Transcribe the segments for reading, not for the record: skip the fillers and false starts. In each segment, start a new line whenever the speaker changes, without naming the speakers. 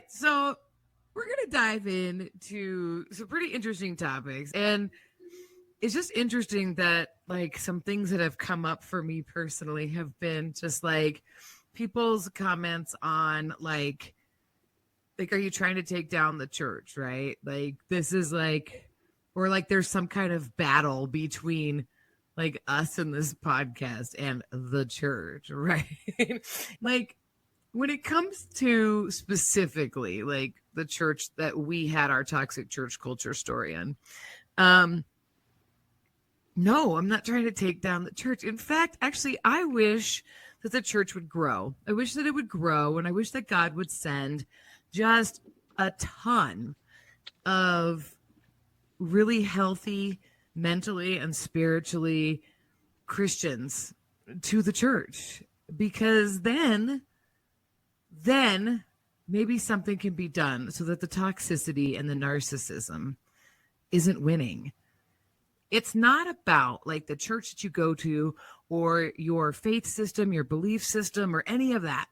right. So we're going to dive into some pretty interesting topics. And it's just interesting that like some things that have come up for me personally have been just like people's comments on like are you trying to take down the church, right? Like this is like or like there's some kind of battle between like us in this podcast and the church, right? Like when it comes to specifically like the church that we had our toxic church culture story in, um, no, I'm not trying to take down the church. In fact, actually, I wish that the church would grow. I wish that it would grow, and I wish that God would send just a ton of really healthy, mentally and spiritually Christians to the church, because then maybe something can be done so that the toxicity and the narcissism isn't winning. It's not about like the church that you go to or your faith system, your belief system, or any of that.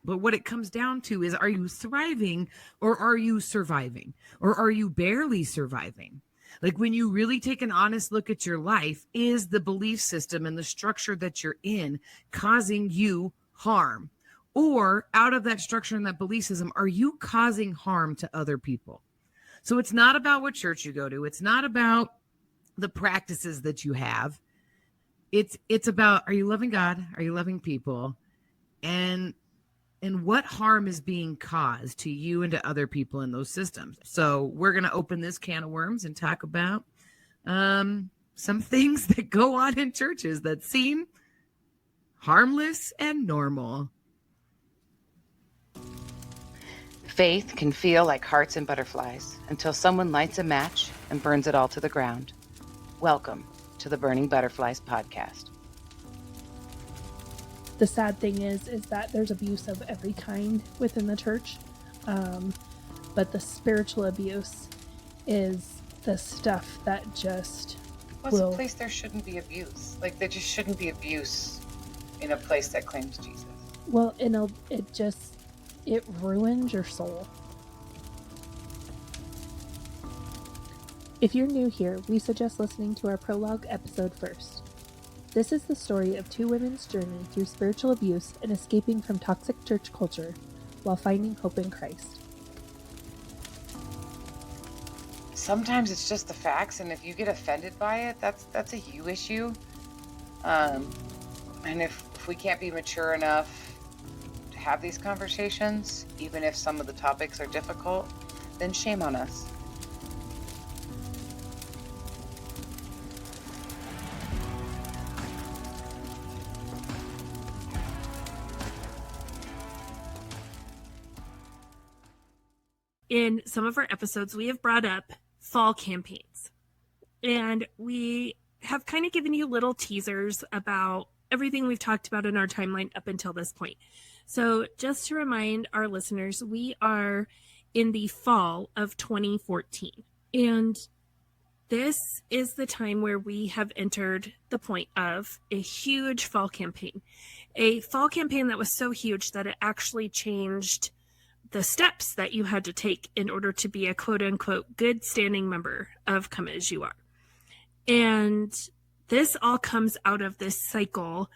But what it comes down to is, are you thriving or are you surviving? Or are you barely surviving? Like when you really take an honest look at your life, is the belief system and the structure that you're in causing you harm? Or out of that structure and that belief system, are you causing harm to other people? So it's not about what church you go to. It's not about the practices that you have. It's about, are you loving God? Are you loving people? And what harm is being caused to you and to other people in those systems. So we're going to open this can of worms and talk about some things that go on in churches that seem harmless and normal.
Faith can feel like hearts and butterflies until someone lights a match and burns it all to the ground. Welcome to the Burning Butterflies podcast.
The sad thing is that there's abuse of every kind within the church. But the spiritual abuse is the stuff that just
What's a place there shouldn't be abuse? Like there just shouldn't be abuse in a place that claims Jesus.
Well, it ruins your soul. If you're new here, we suggest listening to our prologue episode first. This is the story of two women's journey through spiritual abuse and escaping from toxic church culture while finding hope in Christ.
Sometimes it's just the facts, and if you get offended by it, that's a you issue. And if we can't be mature enough to have these conversations, even if some of the topics are difficult, then shame on us.
In some of our episodes, we have brought up fall campaigns. And we have kind of given you little teasers about everything we've talked about in our timeline up until this point. So just to remind our listeners, we are in the fall of 2014. And this is the time where we have entered the point of a huge fall campaign. A fall campaign that was so huge that it actually changed the steps that you had to take in order to be a quote unquote good standing member of Come As You Are. And this all comes out of this cycle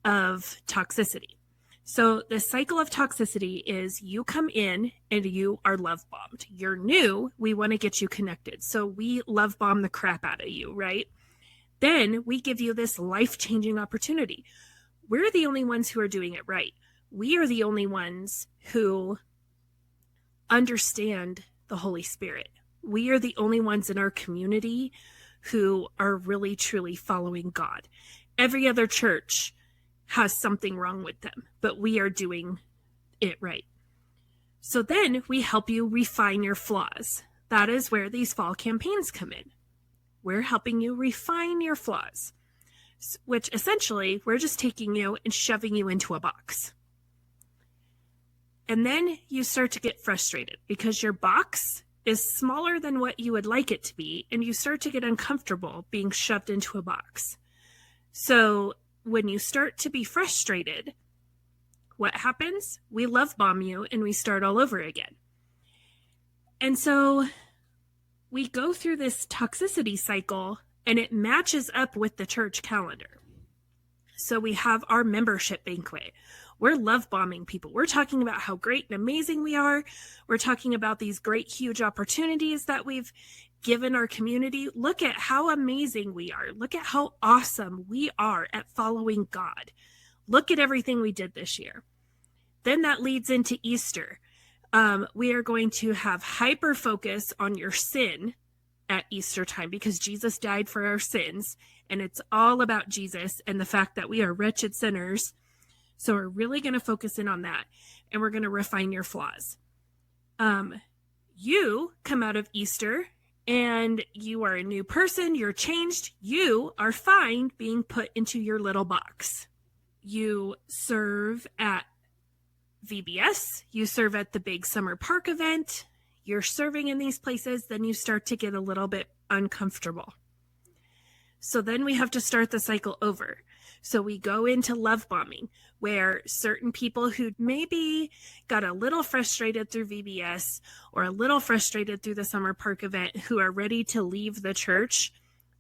of toxicity. So the cycle of toxicity is you come in and you are love bombed. You're new. We want to get you connected. So we love bomb the crap out of you, right? Then we give you this life-changing opportunity. We're the only ones who are doing it right. We are the only ones who understand the Holy Spirit. We are the only ones in our community who are really, truly following God. Every other church has something wrong with them, but we are doing it right. So then we help you refine your flaws. That is where these fall campaigns come in. We're helping you refine your flaws, which essentially we're just taking you and shoving you into a box. And then you start to get frustrated because your box is smaller than what you would like it to be, and you start to get uncomfortable being shoved into a box. So when you start to be frustrated, what happens? We love bomb you and we start all over again. And so we go through this toxicity cycle, and it matches up with the church calendar. So we have our membership banquet. We're love bombing people. We're talking about how great and amazing we are. We're talking about these great, huge opportunities that we've given our community. Look at how amazing we are. Look at how awesome we are at following God. Look at everything we did this year. Then that leads into Easter. We are going to have hyper focus on your sin at Easter time because Jesus died for our sins, and it's all about Jesus and the fact that we are wretched sinners. So we're really going to focus in on that, and we're going to refine your flaws. You come out of Easter and you are a new person. You're changed. You are fine being put into your little box. You serve at VBS, you serve at the big summer park event, you're serving in these places, then you start to get a little bit uncomfortable. So then we have to start the cycle over. So we go into love bombing, where certain people who maybe got a little frustrated through VBS or a little frustrated through the summer park event, who are ready to leave the church,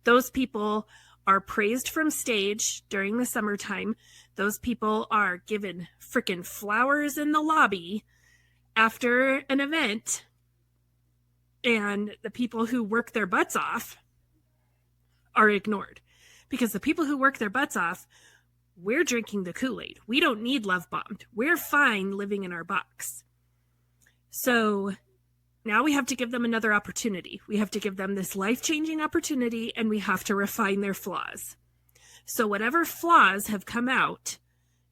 those people are praised from stage during the summertime. Those people are given freaking flowers in the lobby after an event. And the people who work their butts off are ignored. Because the people who work their butts off, we're drinking the Kool-Aid. We don't need love bombed. We're fine living in our box. So now we have to give them another opportunity. We have to give them this life-changing opportunity, and we have to refine their flaws. So whatever flaws have come out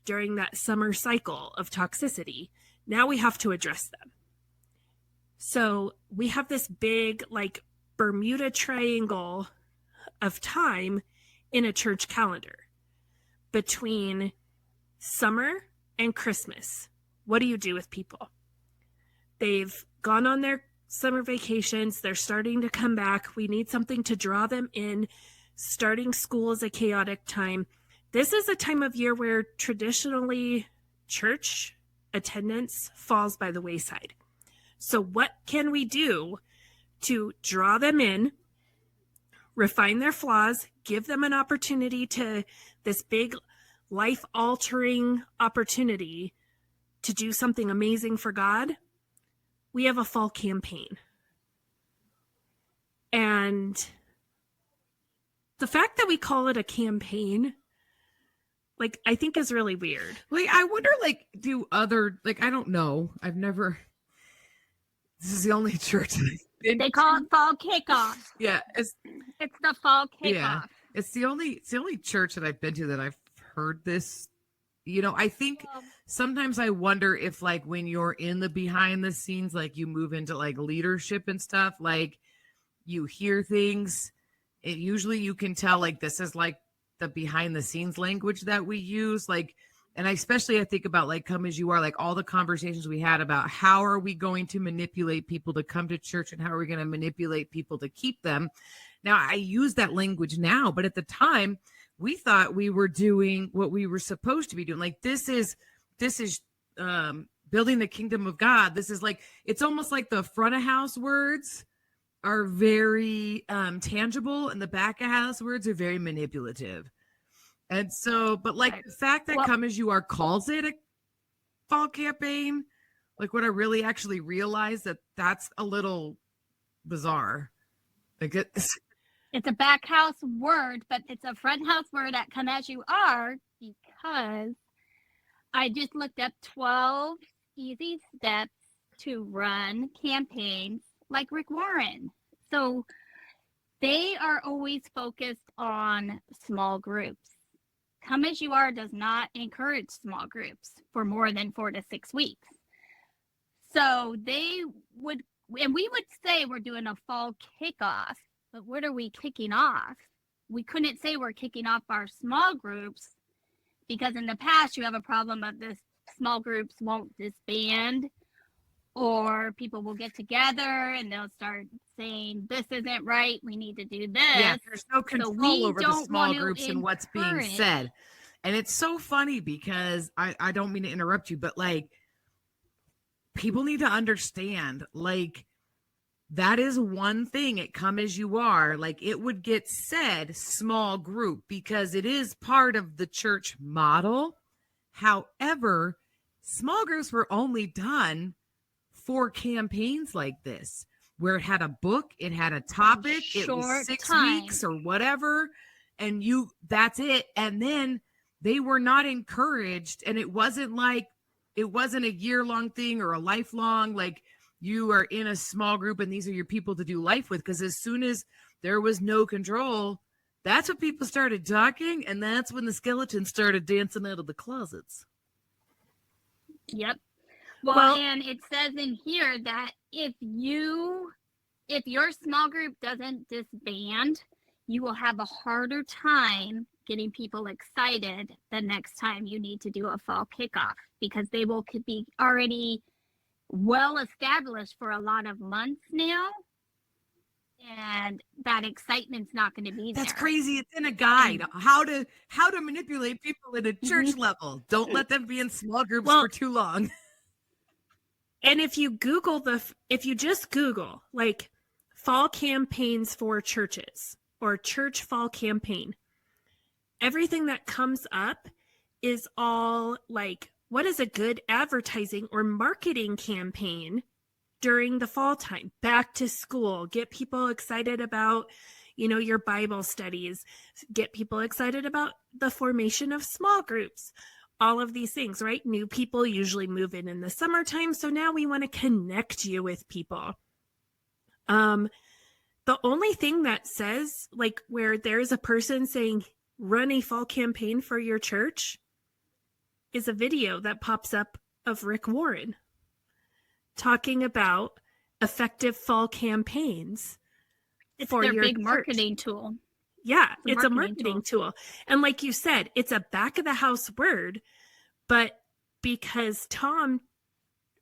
during that summer cycle of toxicity, now we have to address them. So we have this big, like, Bermuda Triangle of time in a church calendar between summer and Christmas. What do you do with people? They've gone on their summer vacations. They're starting to come back. We need something to draw them in. Starting school is a chaotic time. This is a time of year where traditionally church attendance falls by the wayside. So what can we do to draw them in, refine their flaws, give them an opportunity to this big life-altering opportunity to do something amazing for God? We have a fall campaign. And the fact that we call it a campaign, like, I think is really weird.
Like, I wonder, like, do other, like, I don't know. I've never, this is the only church I've been
They call it fall kickoff.
Yeah.
It's the fall kickoff.
Yeah. It's the only church that I've been to that I've heard this. You know, I think sometimes I wonder if, like, when you're in the behind the scenes, like, you move into, like, leadership and stuff, like, you hear things. It usually you can tell, like, this is, like, the behind the scenes language that we use. Like, and I think about, like, Come As You Are, like, all the conversations we had about how are we going to manipulate people to come to church and how are we going to manipulate people to keep them. Now, I use that language now, but at the time, we thought we were doing what we were supposed to be doing. Like, this is building the kingdom of God. This is like, it's almost like the front of house words are very tangible and the back of house words are very manipulative. And so, but like the fact that Come As You Are calls it a fall campaign, like, when I really actually realized that that's a little bizarre. Like,
It's a back house word, but it's a front house word at Come As You Are, because I just looked up 12 easy steps to run campaigns like Rick Warren. So they are always focused on small groups. Come As You Are does not encourage small groups for more than 4 to 6 weeks. So they would, and we would say we're doing a fall kickoff. But what are we kicking off? We couldn't say we're kicking off our small groups because in the past you have a problem of this small groups won't disband, or people will get together and they'll start saying, this isn't right, we need to do this.
Yeah, there's no control over the small groups and what's being said. And it's so funny because I don't mean to interrupt you, but like people need to understand, like, that is one thing at Come As You Are. Like, it would get said small group because it is part of the church model. However, small groups were only done for campaigns like this, where it had a book, it had a topic, it was 6 weeks or whatever, and that's it. And then they were not encouraged, and it wasn't a year-long thing or a lifelong, like, you are in a small group and these are your people to do life with. Because as soon as there was no control, that's when people started talking, and that's when the skeletons started dancing out of the closets.
Yep. Well, and it says in here that if your small group doesn't disband, you will have a harder time getting people excited the next time you need to do a fall kickoff, because they could be already well established for a lot of months now, and that excitement's not going to be there.
That's crazy. It's in a guide. How to manipulate people at a church level. Don't let them be in small groups for too long.
And if you just Google like fall campaigns for churches or church fall campaign, everything that comes up is all like, what is a good advertising or marketing campaign during the fall time? Back to school, get people excited about, your Bible studies, get people excited about the formation of small groups, all of these things, right? New people usually move in the summertime. So now we want to connect you with people. The only thing that says, like, where there's a person saying, run a fall campaign for your church, is a video that pops up of Rick Warren talking about effective fall campaigns.
It's
for
their
your
big
church.
Marketing tool.
Yeah, it's a marketing tool. And like you said, it's a back of the house word, but because Tom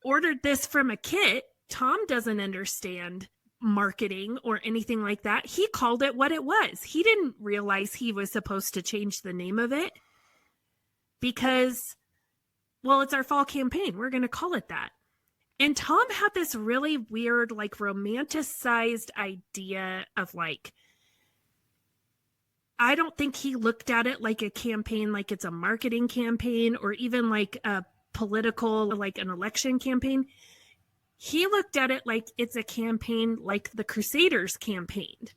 ordered this from a kit, Tom doesn't understand marketing or anything like that. He called it what it was. He didn't realize he was supposed to change the name of it because, well, it's our fall campaign. We're going to call it that. And Tom had this really weird, like, romanticized idea of, like, I don't think he looked at it like a campaign, like it's a marketing campaign or even like a political, like an election campaign. He looked at it like it's a campaign like the Crusaders campaigned.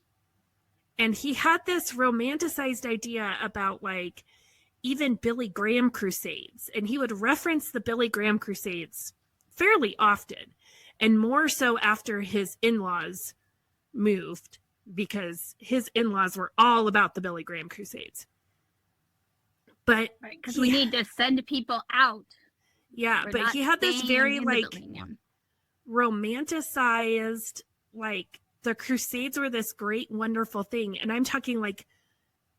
And he had this romanticized idea about, like, even Billy Graham crusades. And he would reference the Billy Graham crusades fairly often, and more so after his in-laws moved, because his in-laws were all about the Billy Graham crusades. But
because we need to send people out.
Yeah, but he had this very, like, romanticized, like, the crusades were this great, wonderful thing. And I'm talking like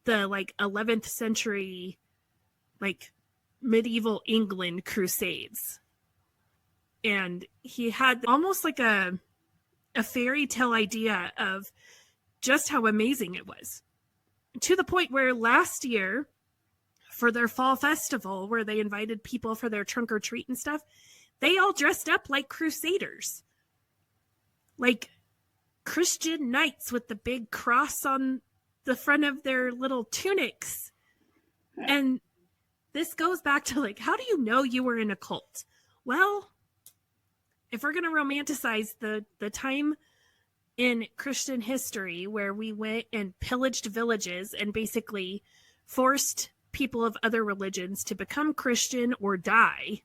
the, like, 11th century, like, medieval England crusades. And he had almost like a fairy tale idea of just how amazing it was, to the point where last year for their fall festival, where they invited people for their trunk or treat and stuff, they all dressed up like crusaders, like Christian knights with the big cross on the front of their little tunics. And this goes back to, like, how do you know you were in a cult? Well, if we're going to romanticize the time in Christian history where we went and pillaged villages and basically forced people of other religions to become Christian or die,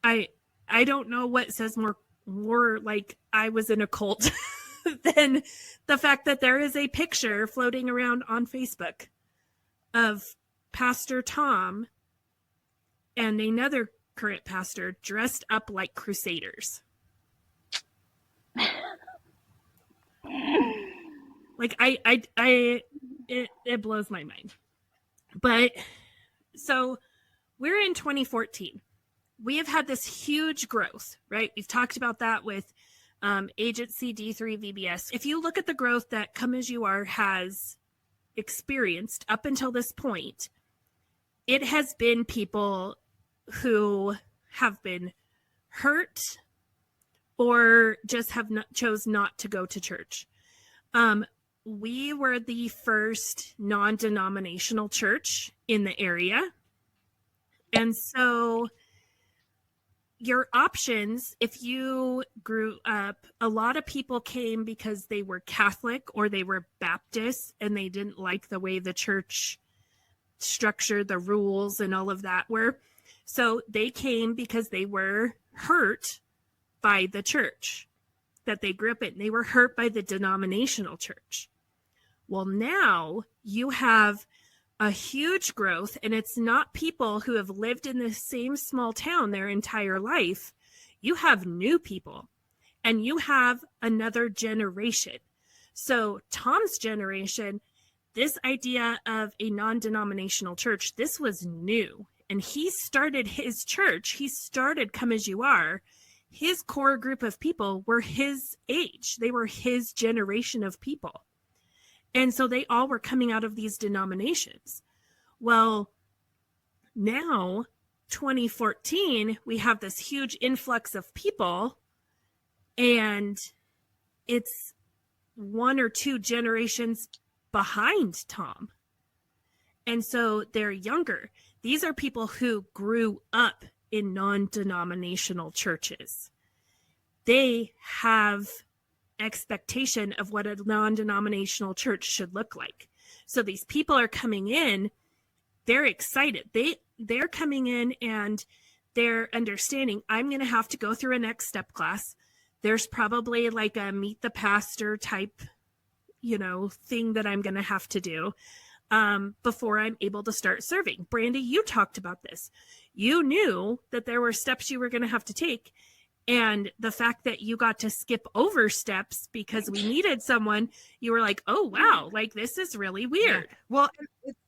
I don't know what says more like I was in a cult than the fact that there is a picture floating around on Facebook of Pastor Tom and another current pastor dressed up like crusaders. Like, it blows my mind. But so we're in 2014. We have had this huge growth, right? We've talked about that with agency D3 VBS. If you look at the growth that Come As You Are has experienced up until this point, it has been people who have been hurt or just have not chose not to go to church. We were the first non-denominational church in the area. And so your options, if you grew up, a lot of people came because they were Catholic or they were Baptist and they didn't like the way the church structured the rules and all of that were. So they came because they were hurt by the church that they grew up in. They were hurt by the denominational church. Well, now you have a huge growth, and it's not people who have lived in the same small town their entire life. You have new people, and you have another generation. So Tom's generation, this idea of a non-denominational church, this was new. And he started his church. He started Come As You Are. His core group of people were his age. They were his generation of people. And so they all were coming out of these denominations. Well, now, 2014, we have this huge influx of people, and it's 1 or 2 generations behind Tom. And so they're younger. These are people who grew up in non-denominational churches. They have expectation of what a non-denominational church should look like. So these people are coming in, they're excited. They're coming in and they're understanding, I'm going to have to go through a next step class. There's probably like a meet the pastor type, thing that I'm going to have to do before I'm able to start serving. Brandi, you talked about this. You knew that there were steps you were going to have to take. And the fact that you got to skip over steps because we needed someone, you were like, oh, wow, like this is really weird.
Yeah. Well,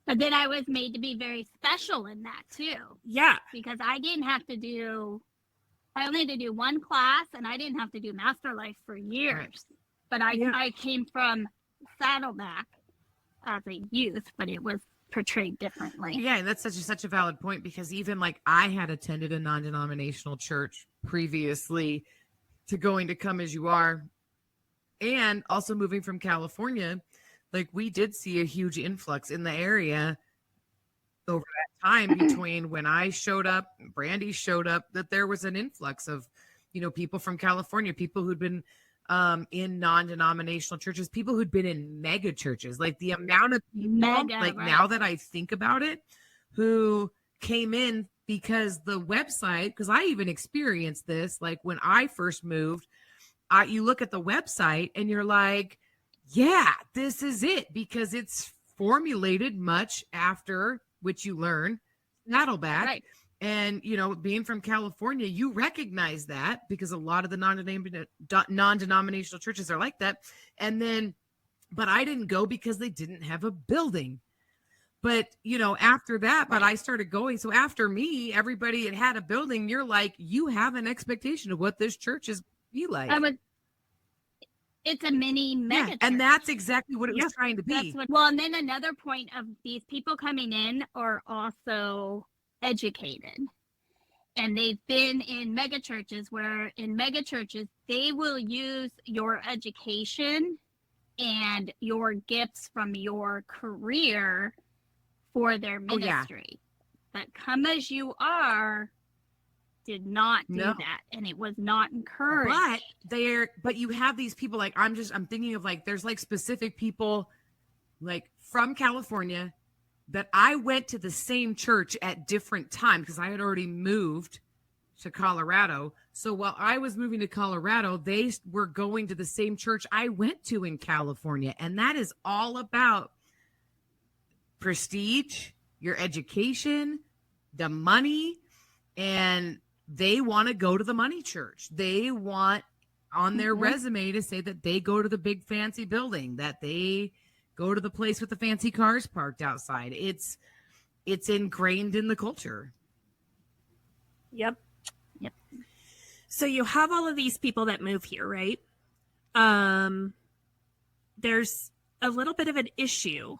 But then I was made to be very special in that too.
Yeah.
Because I only had to do 1 class, and I didn't have to do Master Life for years. Right. But I came from Saddleback as a youth, but it was portrayed differently.
Yeah, and that's such a valid point, because even like I had attended a non-denominational church previously to going to Come As You Are, and also moving from California, like we did see a huge influx in the area over that time between when I showed up, Brandi showed up, that there was an influx of, people from California, people who'd been in non-denominational churches, people who'd been in mega churches, like the amount of people, now that I think about it, who came in because the website, because I even experienced this, like when I first moved, you look at the website and you're like, yeah, this is it, because it's formulated much after, which you learn, Saddleback. Right. And, being from California, you recognize that because a lot of the non-denominational churches are like that. And then, but I didn't go because they didn't have a building. But, after that, but I started going. So after me, everybody had a building. You're like, you have an expectation of what this church is be like.
It's a mini mega church.
And that's exactly what it was trying to be.
And then another point of these people coming in are also educated, and they've been in mega churches, where in mega churches they will use your education and your gifts from your career for their ministry. But Come As You Are did not do that, and it was not encouraged.
But you have these people, like I'm thinking of, like there's like specific people like from California that I went to the same church at different times, because I had already moved to Colorado. So while I was moving to Colorado, they were going to the same church I went to in California. And that is all about prestige, your education, the money, and they want to go to the money church. They want on their resume to say that they go to the big fancy building, that they go to the place with the fancy cars parked outside. It's ingrained in the culture.
Yep. So you have all of these people that move here, right? There's a little bit of an issue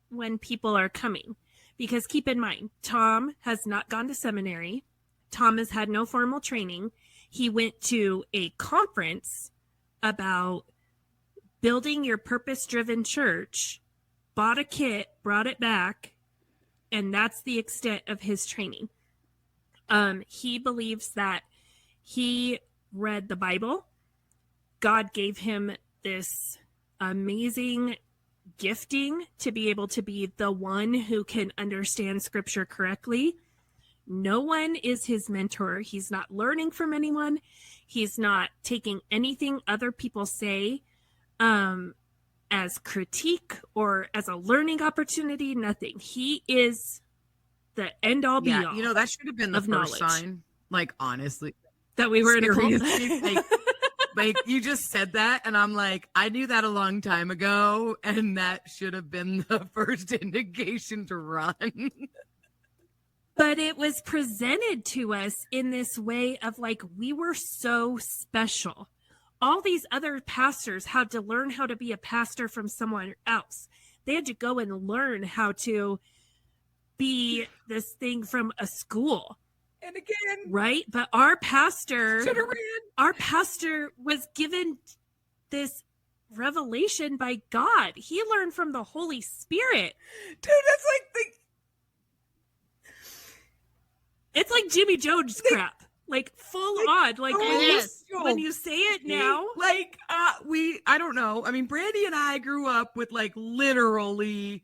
when people are coming. Because keep in mind, Tom has not gone to seminary. Tom has had no formal training. He went to a conference about building your purpose-driven church, bought a kit, brought it back, and that's the extent of his training. He believes that he read the Bible. God gave him this amazing gifting to be able to be the one who can understand scripture correctly. No one is his mentor. He's not learning from anyone. He's not taking anything other people say as critique or as a learning opportunity. Nothing. He is the end all be all.
You know, that should have been the first
knowledge.
sign. Like, honestly,
that we were in a cult.
Seriously, like you just said that, and I'm like, I knew that a long time ago, and that should have been the first indication to run.
But it was presented to us in this way of like, we were so special. All these other pastors had to learn how to be a pastor from someone else. They had to go and learn how to be this thing from a school.
And again,
right? But our pastor was given this revelation by God. He learned from the Holy Spirit.
Dude, that's like
it's like Jimmy Jones crap. Like full on. Like when you say it now.
Like I don't know. I mean, Brandi and I grew up with like literally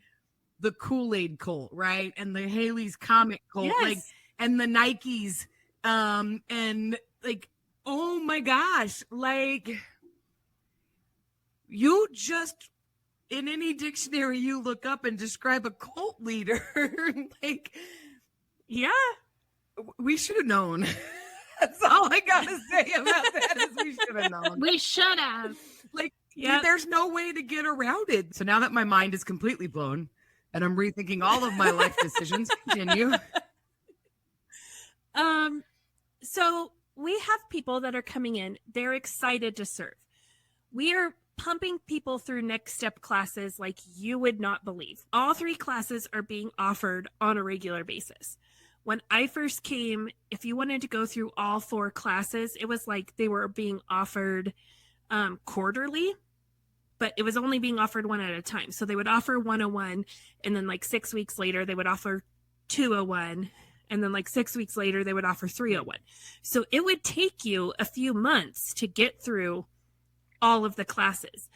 the Kool-Aid cult, right? And the Haley's Comic cult.
Yes.
Like and the Nikes, and like, oh my gosh, like you just, in any dictionary you look up and describe a cult leader, like,
yeah,
we should have known. That's all I gotta say about that is we should have known.
We should have.
Like, yeah, there's no way to get around it. So now that my mind is completely blown and I'm rethinking all of my life decisions, continue.
So we have people that are coming in. They're excited to serve. We are pumping people through next step classes like you would not believe. All 3 classes are being offered on a regular basis. When I first came, if you wanted to go through all 4 classes, it was like they were being offered quarterly, but it was only being offered one at a time. So they would offer 101, and then like 6 weeks later, they would offer 201. And then like 6 weeks later, they would offer 301. So it would take you a few months to get through all of the classes.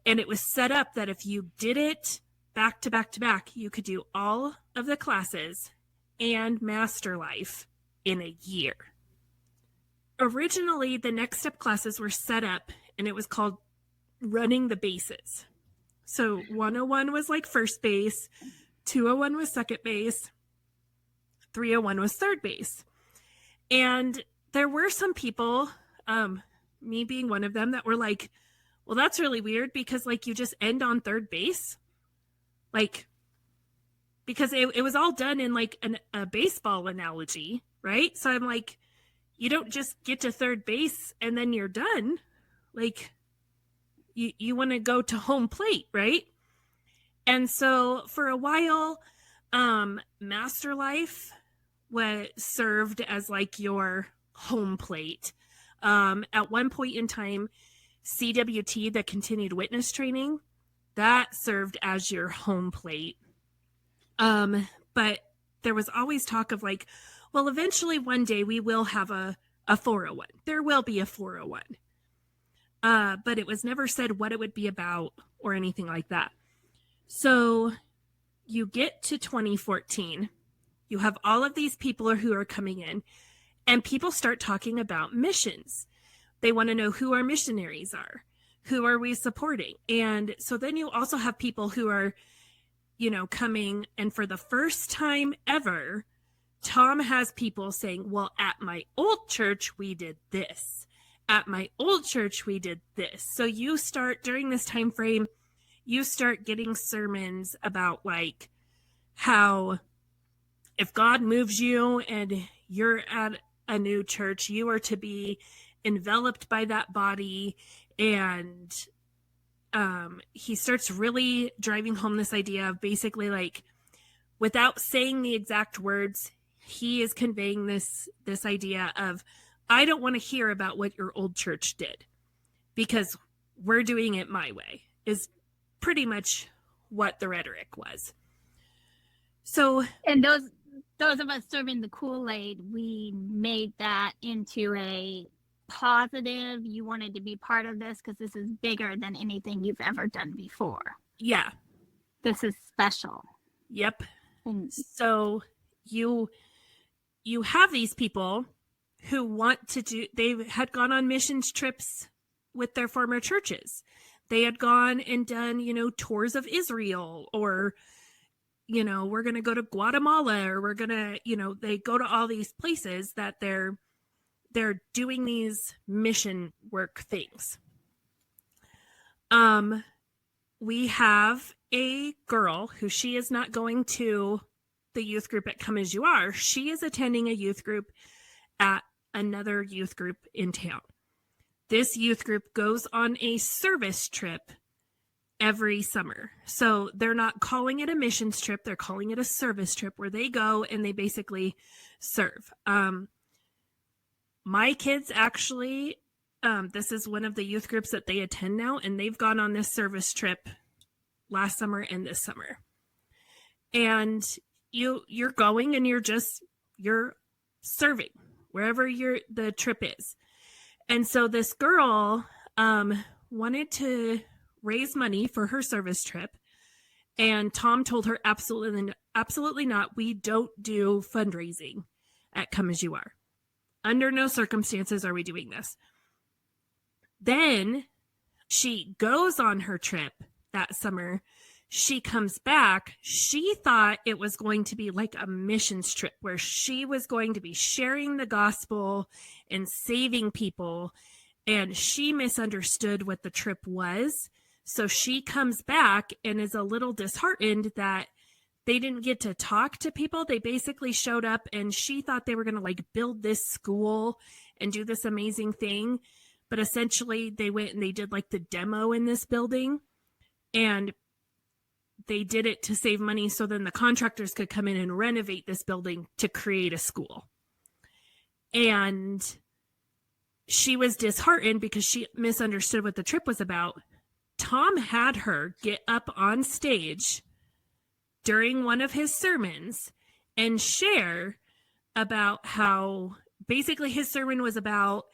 And it was set up that if you did it back to back to back, you could do all of the classes and Master Life in a year. Originally, the next step classes were set up and it was called running the bases. So 101 was like first base, 201 was second base, 301 was third base. And there were some people, me being one of them, that were like, well, that's really weird because like you just end on third base. Like, because it was all done in like a baseball analogy, right? So I'm like, you don't just get to third base and then you're done. Like you want to go to home plate, right? And so for a while, Master Life was served as like your home plate. At one point in time, CWT, the continued witness training, that served as your home plate. But there was always talk of like, well, eventually one day we will have a 401. There will be a 401. But it was never said what it would be about or anything like that. So you get to 2014, you have all of these people who are coming in, and people start talking about missions. They want to know who our missionaries are. Who are we supporting? And so then you also have people who are, you know, coming, and for the first time ever, Tom has people saying, well, at my old church, we did this. At my old church, we did this. So you start, during this time frame, you start getting sermons about like how if God moves you and you're at a new church, you are to be enveloped by that body and he starts really driving home this idea of basically like, without saying the exact words, he is conveying this idea of, I don't want to hear about what your old church did because we're doing it my way, is pretty much what the rhetoric was. So,
And those of us serving the Kool-Aid, we made that into a positive. You wanted to be part of this because this is bigger than anything you've ever done before.
yeah.
This is special.
Yep.
And
So you have these people who want to do, they had gone on missions trips with their former churches. They had gone and done, tours of Israel, or, we're going to go to Guatemala, or we're going to, they go to all these places that they're doing these mission work things. We have a girl who, she is not going to the youth group at Come As You Are. She is attending a youth group at another youth group in town. This youth group goes on a service trip every summer. So they're not calling it a missions trip. They're calling it a service trip where they go and they basically serve. My kids actually, this is one of the youth groups that they attend now, and they've gone on this service trip last summer and this summer. And you're going and you're serving wherever the trip is. And so this girl wanted to raise money for her service trip, and Tom told her absolutely not. We don't do fundraising at Come As You Are. Under no circumstances are we doing this. Then she goes on her trip that summer. She comes back. She thought it was going to be like a missions trip where she was going to be sharing the gospel and saving people. And she misunderstood what the trip was. So she comes back and is a little disheartened that they didn't get to talk to people. They basically showed up, and she thought they were going to like build this school and do this amazing thing. But essentially they went and they did like the demo in this building, and they did it to save money so then the contractors could come in and renovate this building to create a school. And she was disheartened because she misunderstood what the trip was about. Tom had her get up on stage during one of his sermons and share about how basically his sermon was about,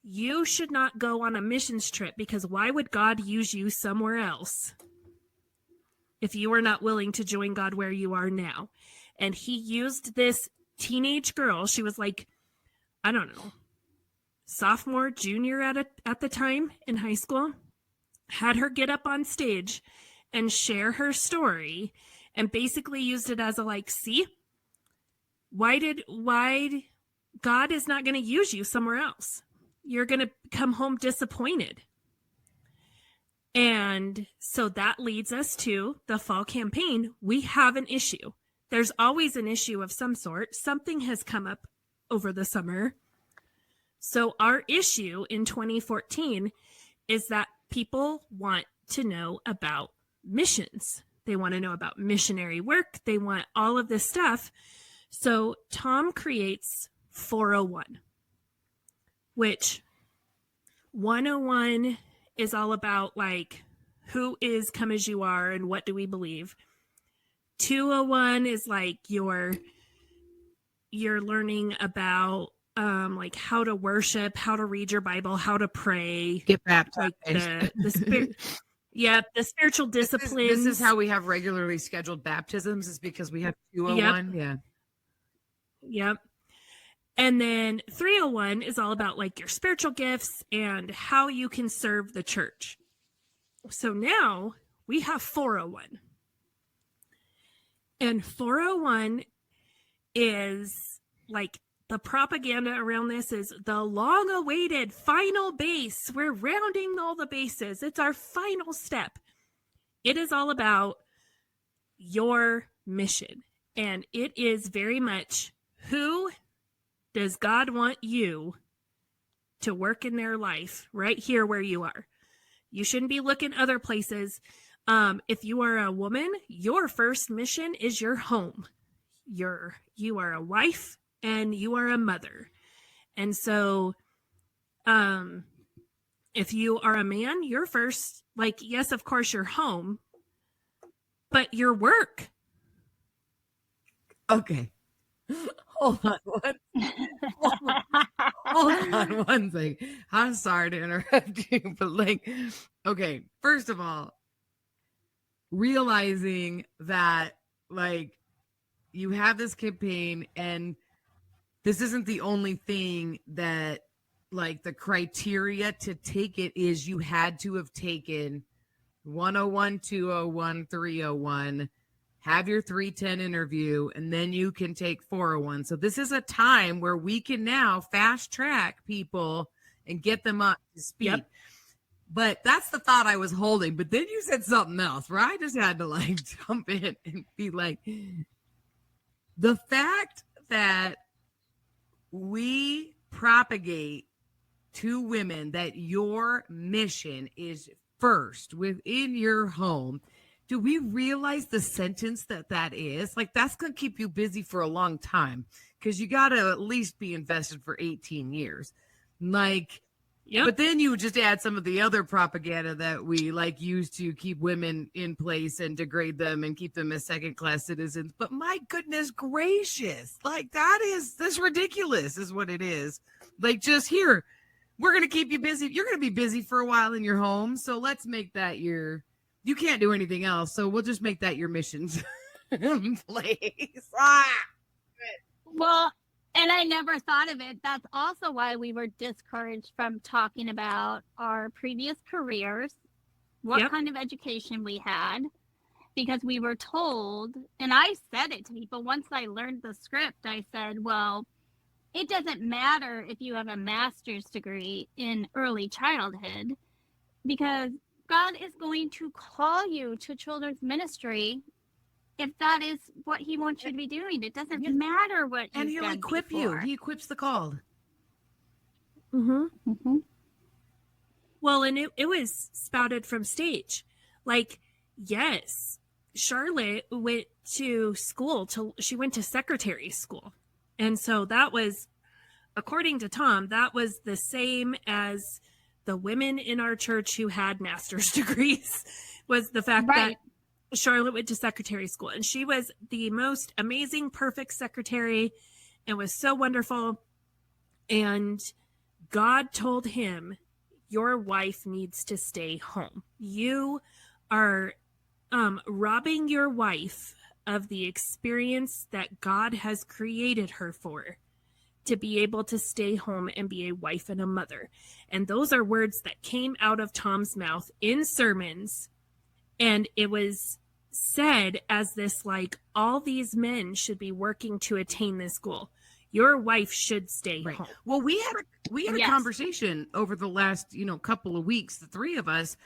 you should not go on a missions trip because why would God use you somewhere else if you are not willing to join God where you are now? And he used this teenage girl. She was like, I don't know, sophomore, junior at the time in high school, had her get up on stage and share her story, and basically used it as a like, see, why God is not going to use you somewhere else. You're going to come home disappointed. And so that leads us to the fall campaign. We have an issue. There's always an issue of some sort. Something has come up over the summer. So our issue in 2014 is that people want to know about missions. They want to know about missionary work. They want all of this stuff. So Tom creates 401, which 101 is all about like, who is Come As You Are and what do we believe? 201 is like you're learning about like how to worship, how to read your Bible, how to pray,
Get baptized.
like the spirit. Yeah, the spiritual disciplines.
This is how we have regularly scheduled baptisms, is because we have 201.
Yep. Yep. And then 301 is all about like your spiritual gifts and how you can serve the church. So now we have 401. And 401 is like, the propaganda around this is the long-awaited final base. We're rounding all the bases. It's our final step. It is all about your mission. And it is very much, who does God want you to work in their life right here where you are? You shouldn't be looking other places. If you are a woman, your first mission is your home. You are a wife and you are a mother. And so if you are a man, your first, like, yes, of course, your home, but your work.
Okay. Hold on. Hold on one thing. I'm sorry to interrupt you, but like, okay, first of all, realizing that like you have this campaign and this isn't the only thing that like the criteria to take it is you had to have taken 101, 201, 301, have your 310 interview, and then you can take 401. So this is a time where we can now fast track people and get them up to speed. Yep. But that's the thought I was holding. But then you said something else where I just had to like jump in and be like, the fact that we propagate to women that your mission is first within your home. Do we realize the sentence that is? Like, that's going to keep you busy for a long time because you got to at least be invested for 18 years. Like, yep. But then you just add some of the other propaganda that we like use to keep women in place and degrade them and keep them as second-class citizens. But my goodness gracious, like that's ridiculous is what it is. Like, just here, we're going to keep you busy. You're going to be busy for a while in your home. So let's make that you can't do anything else. So we'll just make that your missions place.
Well, and I never thought of it. That's also why we were discouraged from talking about our previous careers, what kind of education we had, because we were told, and I said it to people once I learned the script, I said, well, it doesn't matter if you have a master's degree in early childhood, because God is going to call you to children's ministry if that is what he wants you to be doing. It doesn't matter what
and he'll equip you. He equips the called.
Mm-hmm. Mm-hmm.
Well, and it was spouted from stage. Like, yes, Charlotte went to school she went to secretary school. And so that was, according to Tom, that was the same as the women in our church who had master's degrees, was the fact that Charlotte went to secretary school. And she was the most amazing, perfect secretary and was so wonderful. And God told him, your wife needs to stay home. You are robbing your wife of the experience that God has created her for, to be able to stay home and be a wife and a mother. And those are words that came out of Tom's mouth in sermons. And it was said as this, like, all these men should be working to attain this goal. Your wife should stay home.
Well, we had a conversation over the last, couple of weeks, the three of us,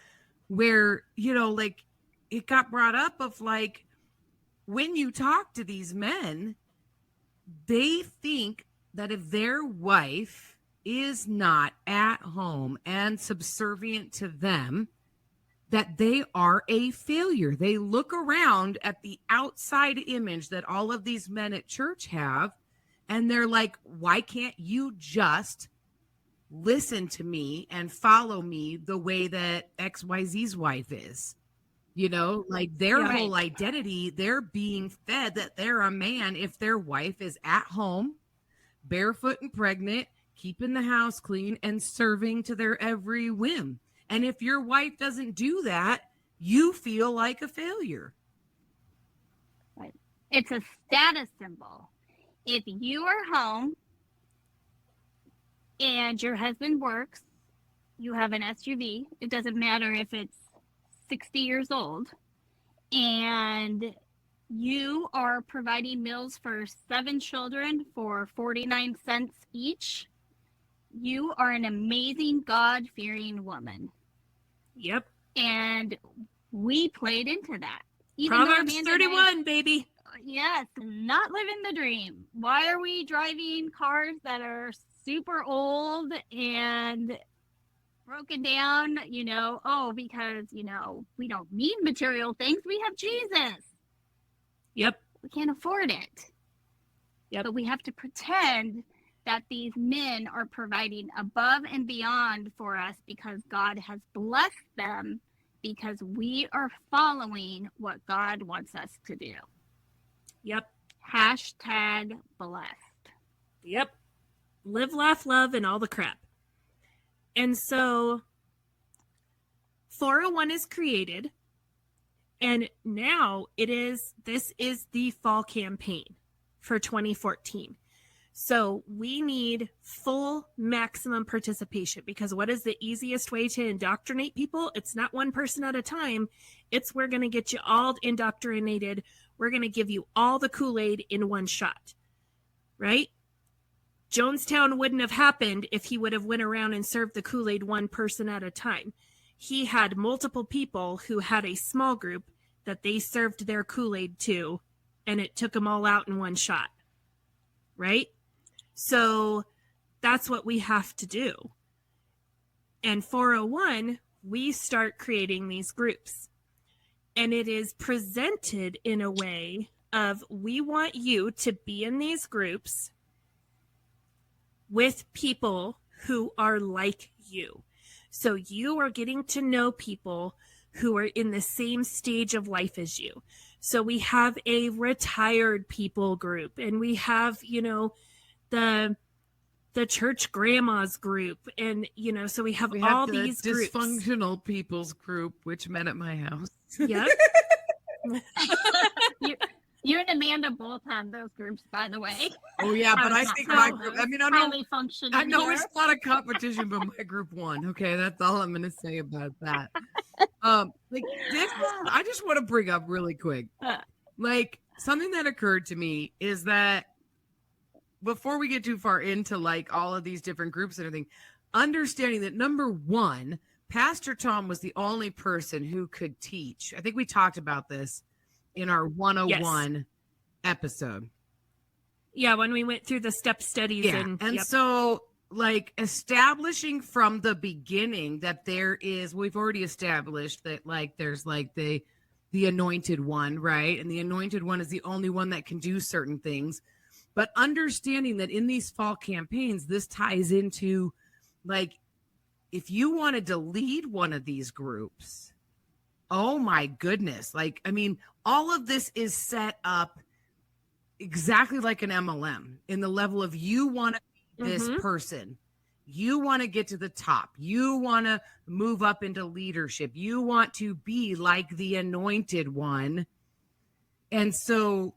where, like, it got brought up of like, when you talk to these men, they think that if their wife is not at home and subservient to them, that they are a failure. They look around at the outside image that all of these men at church have, and they're like, why can't you just listen to me and follow me the way that XYZ's wife is? Like their whole identity, they're being fed that they're a man if their wife is at home, barefoot and pregnant, keeping the house clean and serving to their every whim. And if your wife doesn't do that, you feel like a failure.
Right. It's a status symbol. If you are home and your husband works, you have an SUV, it doesn't matter if it's 60 years old, and you are providing meals for 7 children for 49 cents each, you are an amazing, God-fearing woman.
Yep.
And we played into that.
Proverbs 31, baby.
Yes, not living the dream. Why are we driving cars that are super old and broken down, because, we don't need material things. We have Jesus.
Yep.
We can't afford it.
Yep.
But we have to pretend that these men are providing above and beyond for us because God has blessed them, because we are following what God wants us to do.
Yep.
Hashtag blessed.
Yep. Live, laugh, love, and all the crap. And so 401 is created, and now this is the fall campaign for 2014. So we need full maximum participation, because what is the easiest way to indoctrinate people? It's not one person at a time. It's we're going to get you all indoctrinated. We're going to give you all the Kool-Aid in one shot, right? Jonestown wouldn't have happened if he would have went around and served the Kool-Aid one person at a time. He had multiple people who had a small group that they served their Kool-Aid to, and it took them all out in one shot, right? So that's what we have to do. And 401, we start creating these groups. And it is presented in a way of, we want you to be in these groups with people who are like you. So you are getting to know people who are in the same stage of life as you. So we have a retired people group, and we have, the church grandmas group, and so we have all
the
these groups.
Dysfunctional people's group, which met at my house.
Yep.
You and Amanda both have those groups, by the way.
Oh yeah, but I think my group, I know
here.
it's not a competition, but my group won. Okay, that's all I'm gonna say about that. I just want to bring up really quick, something that occurred to me is that before we get too far into all of these different groups and everything, understanding that number one, Pastor Tom was the only person who could teach. I think we talked about this in our 101 episode.
Yeah, when we went through the step studies.
Yeah. And so establishing from the beginning that we've already established that there's the anointed one, right? And the anointed one is the only one that can do certain things. But understanding that in these fall campaigns, this ties into if you wanted to lead one of these groups, oh my goodness. All of this is set up exactly like an MLM in the level of, you want to be this person. You want to get to the top. You want to move up into leadership. You want to be like the anointed one. And so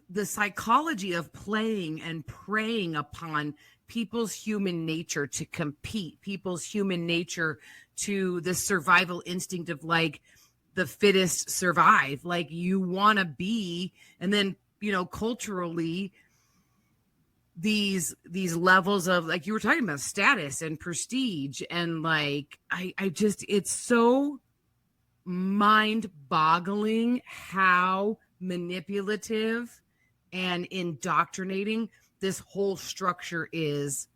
the psychology of playing and preying upon people's human nature to compete, people's human nature to the survival instinct of the fittest survive, you want to be, and then culturally these levels of you were talking about status and prestige, and I just, it's so mind-boggling how manipulative and indoctrinating this whole structure is.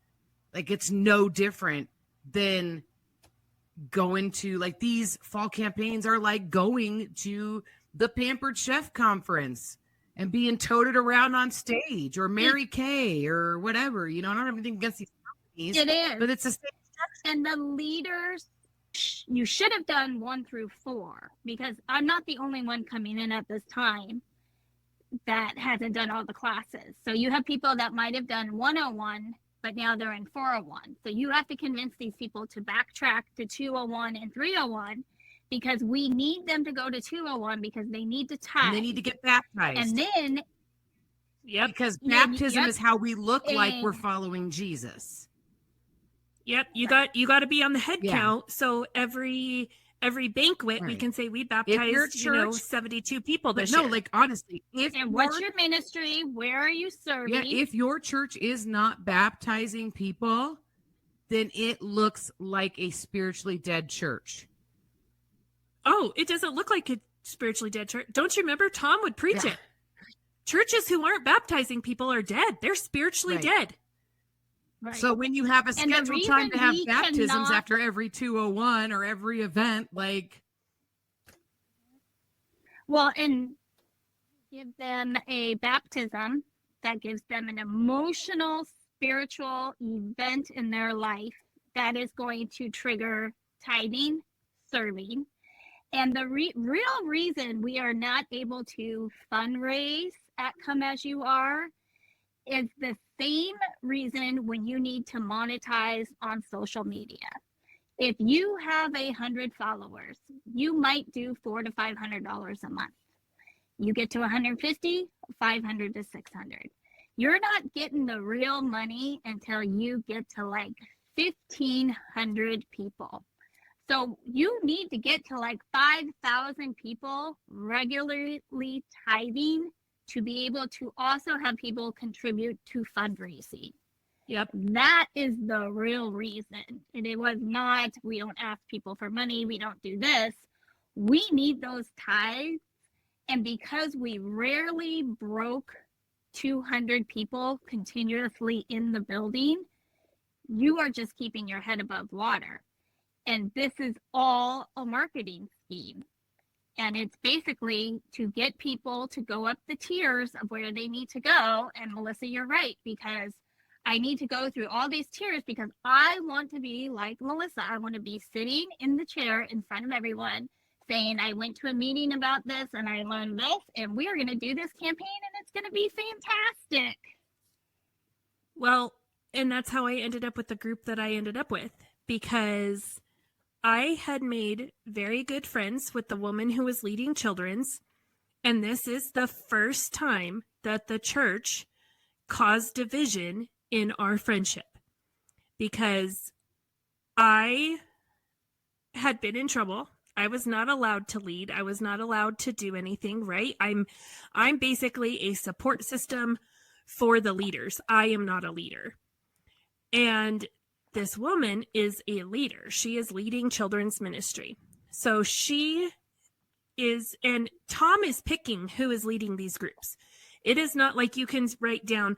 It's no different than going to these fall campaigns are going to the Pampered Chef conference and being toted around on stage, or Mary Kay or whatever. I don't have anything against these companies.
It is,
but it's the same structure.
And the leaders, you should have done 1 through 4, because I'm not the only one coming in at this time that hasn't done all the classes. So you have people that might have done 101, but now they're in 401. So you have to convince these people to backtrack to 201 and 301, because we need them to go to 201 because they need to tithe.
And they need to get baptized.
And then,
because baptism is how we look like we're following Jesus.
Yep, you got to be on the head count. So every banquet, we can say we baptized, 72 people this year.
No, honestly,
what's your ministry? Where are you serving?
Yeah, if your church is not baptizing people, then it looks like a spiritually dead church.
Oh, it doesn't look like a spiritually dead church. Don't you remember Tom would preach it? Churches who aren't baptizing people are dead. They're spiritually dead.
Right.
So when you have a
And the
scheduled time to
reason
have
we
baptisms
cannot-
after every 201 or every event, like,
Well, and give them a baptism that gives them an emotional, spiritual event in their life that is going to trigger tithing, serving. And the real reason we are not able to fundraise at Come As You Are is the same reason when you need to monetize on social media. If you have 100 followers, you might do $400 to $500 a month. You get to 150, 500 to 600. You're not getting the real money until you get to like 1,500 people. So you need to get to like 5,000 people regularly tithing to be able to also have people contribute to fundraising.
Yep.
That is the real reason. And it was not, we don't ask people for money, we don't do this. We need those tithes. And because we rarely broke 200 people continuously in the building, you are just keeping your head above water. And this is all a marketing scheme. And it's basically to get people to go up the tiers of where they need to go. And Melissa, you're right, because I need to go through all these tiers because I want to be like Melissa. I want to be sitting in the chair in front of everyone saying, I went to a meeting about this and I learned this, and we are going to do this campaign and it's going to be fantastic.
Well, and that's how I ended up with the group that I ended up with, because I had made very good friends with the woman who was leading children's. And this is the first time that the church caused division in our friendship, because I had been in trouble. I was not allowed to lead. I was not allowed to do anything, right? I'm basically a support system for the leaders. I am not a leader. And this woman is a leader. She is leading children's ministry. So she is, and Tom is picking who is leading these groups. It is not like you can write down,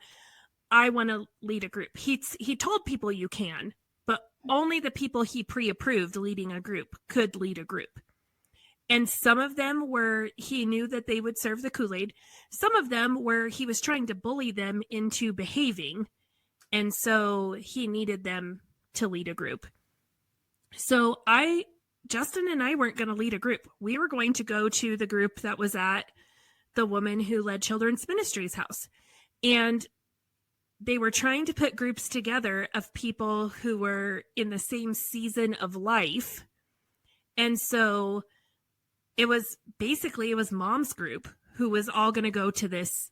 I want to lead a group. He told people you can, but only the people he pre-approved leading a group could lead a group. And some of them were, he knew that they would serve the Kool-Aid. Some of them were, he was trying to bully them into behaving. And so he needed them to lead a group. So Justin and I weren't going to lead a group. We were going to go to the group that was at the woman who led Children's Ministries house. And they were trying to put groups together of people who were in the same season of life. And so it was mom's group who was all going to go to this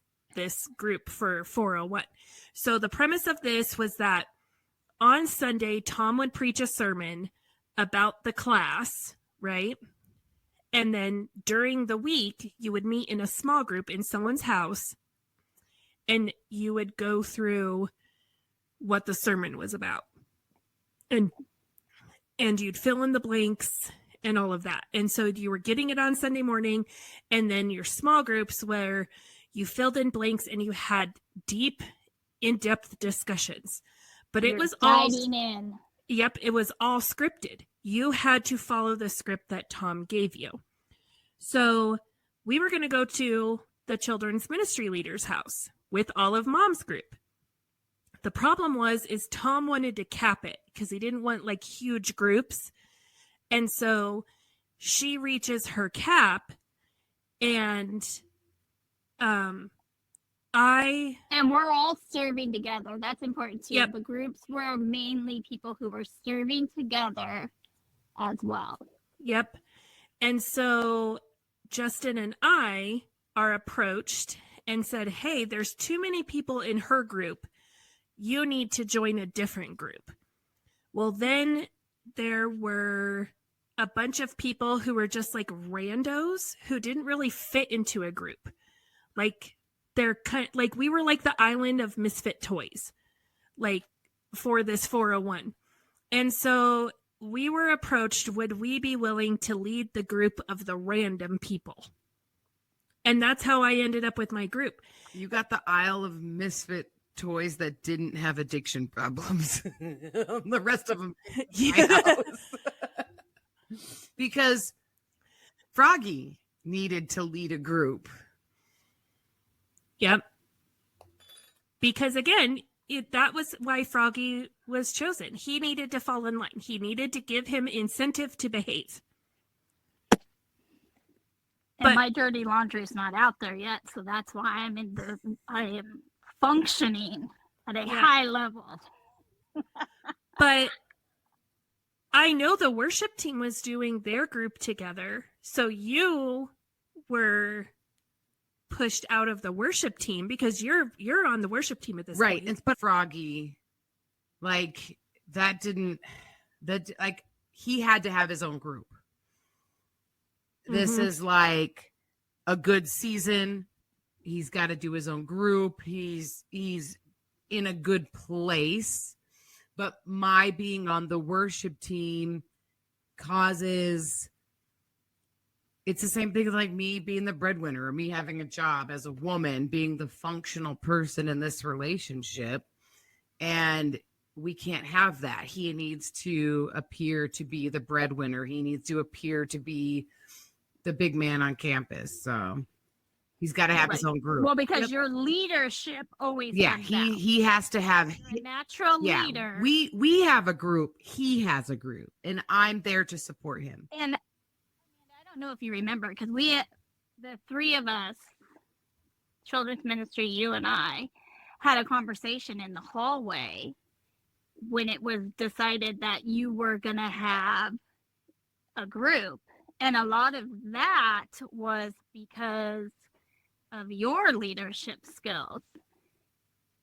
group for 401. So the premise of this was that on Sunday, Tom would preach a sermon about the class, right? And then during the week, you would meet in a small group in someone's house, and you would go through what the sermon was about. And you'd fill in the blanks and all of that. And so you were getting it on Sunday morning, and then your small groups where you filled in blanks and you had deep, in-depth discussions. But it was all
diving in.
Yep, it was all scripted. You had to follow the script that Tom gave you. So we were going to go to the children's ministry leader's house with all of mom's group. The problem is Tom wanted to cap it because he didn't want like huge groups. And so she reaches her cap, and
And we're all serving together. That's important too.
Yep.
The groups were mainly people who were serving together as well.
Yep. And so Justin and I are approached and said, hey, there's too many people in her group. You need to join a different group. Well, then there were a bunch of people who were just like randos who didn't really fit into a group. Like they're kind like we were like the island of misfit toys, like for this 401. And so we were approached, would we be willing to lead the group of the random people? And that's how I ended up with my group.
you got the Isle of Misfit toys that didn't have addiction problems. The rest of them,
Yeah.
because Froggy needed to lead a group.
Yep. Because again, that was why Froggy was chosen. He needed to fall in line. He needed to give him incentive to behave.
And
But-
my dirty laundry is not out there yet, so that's why I am functioning at a high level.
But I know the worship team was doing their group together. So you were pushed out of the worship team because you're on the worship team at this
Right.
point.
But Froggy, like, he had to have his own group. This
Mhm.
is like a good season. He's got to do his own group. He's in a good place. But my being on the worship team causes, it's the same thing as like me being the breadwinner or me having a job as a woman, being the functional person in this relationship. And we can't have that. He needs to appear to be the breadwinner. He needs to appear to be the big man on campus. So he's got to have his own group.
Well, because your leadership always comes out.
he has to have
You're a natural leader.
We have a group. He has a group, and I'm there to support him.
And I don't know if you remember, because the three of us, children's ministry, you and I, had a conversation in the hallway when it was decided that you were going to have a group. And a lot of that was because of your leadership skills.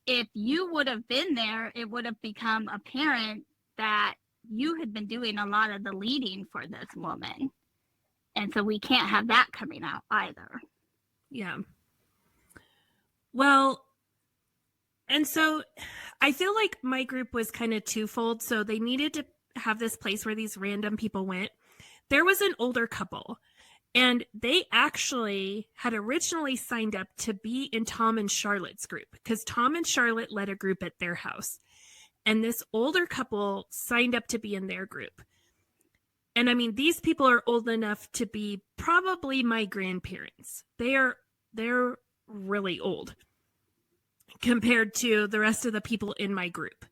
If you would have been there, it would have become apparent that you had been doing a lot of the leading for this woman. And so we can't have that coming out either.
Yeah. Well, and so I feel like my group was kind of twofold. So they needed to have this place where these random people went. There was an older couple, and they actually had originally signed up to be in Tom and Charlotte's group because Tom and Charlotte led a group at their house. And this older couple signed up to be in their group. And I mean, these people are old enough to be probably my grandparents. They're really old compared to the rest of the people in my group.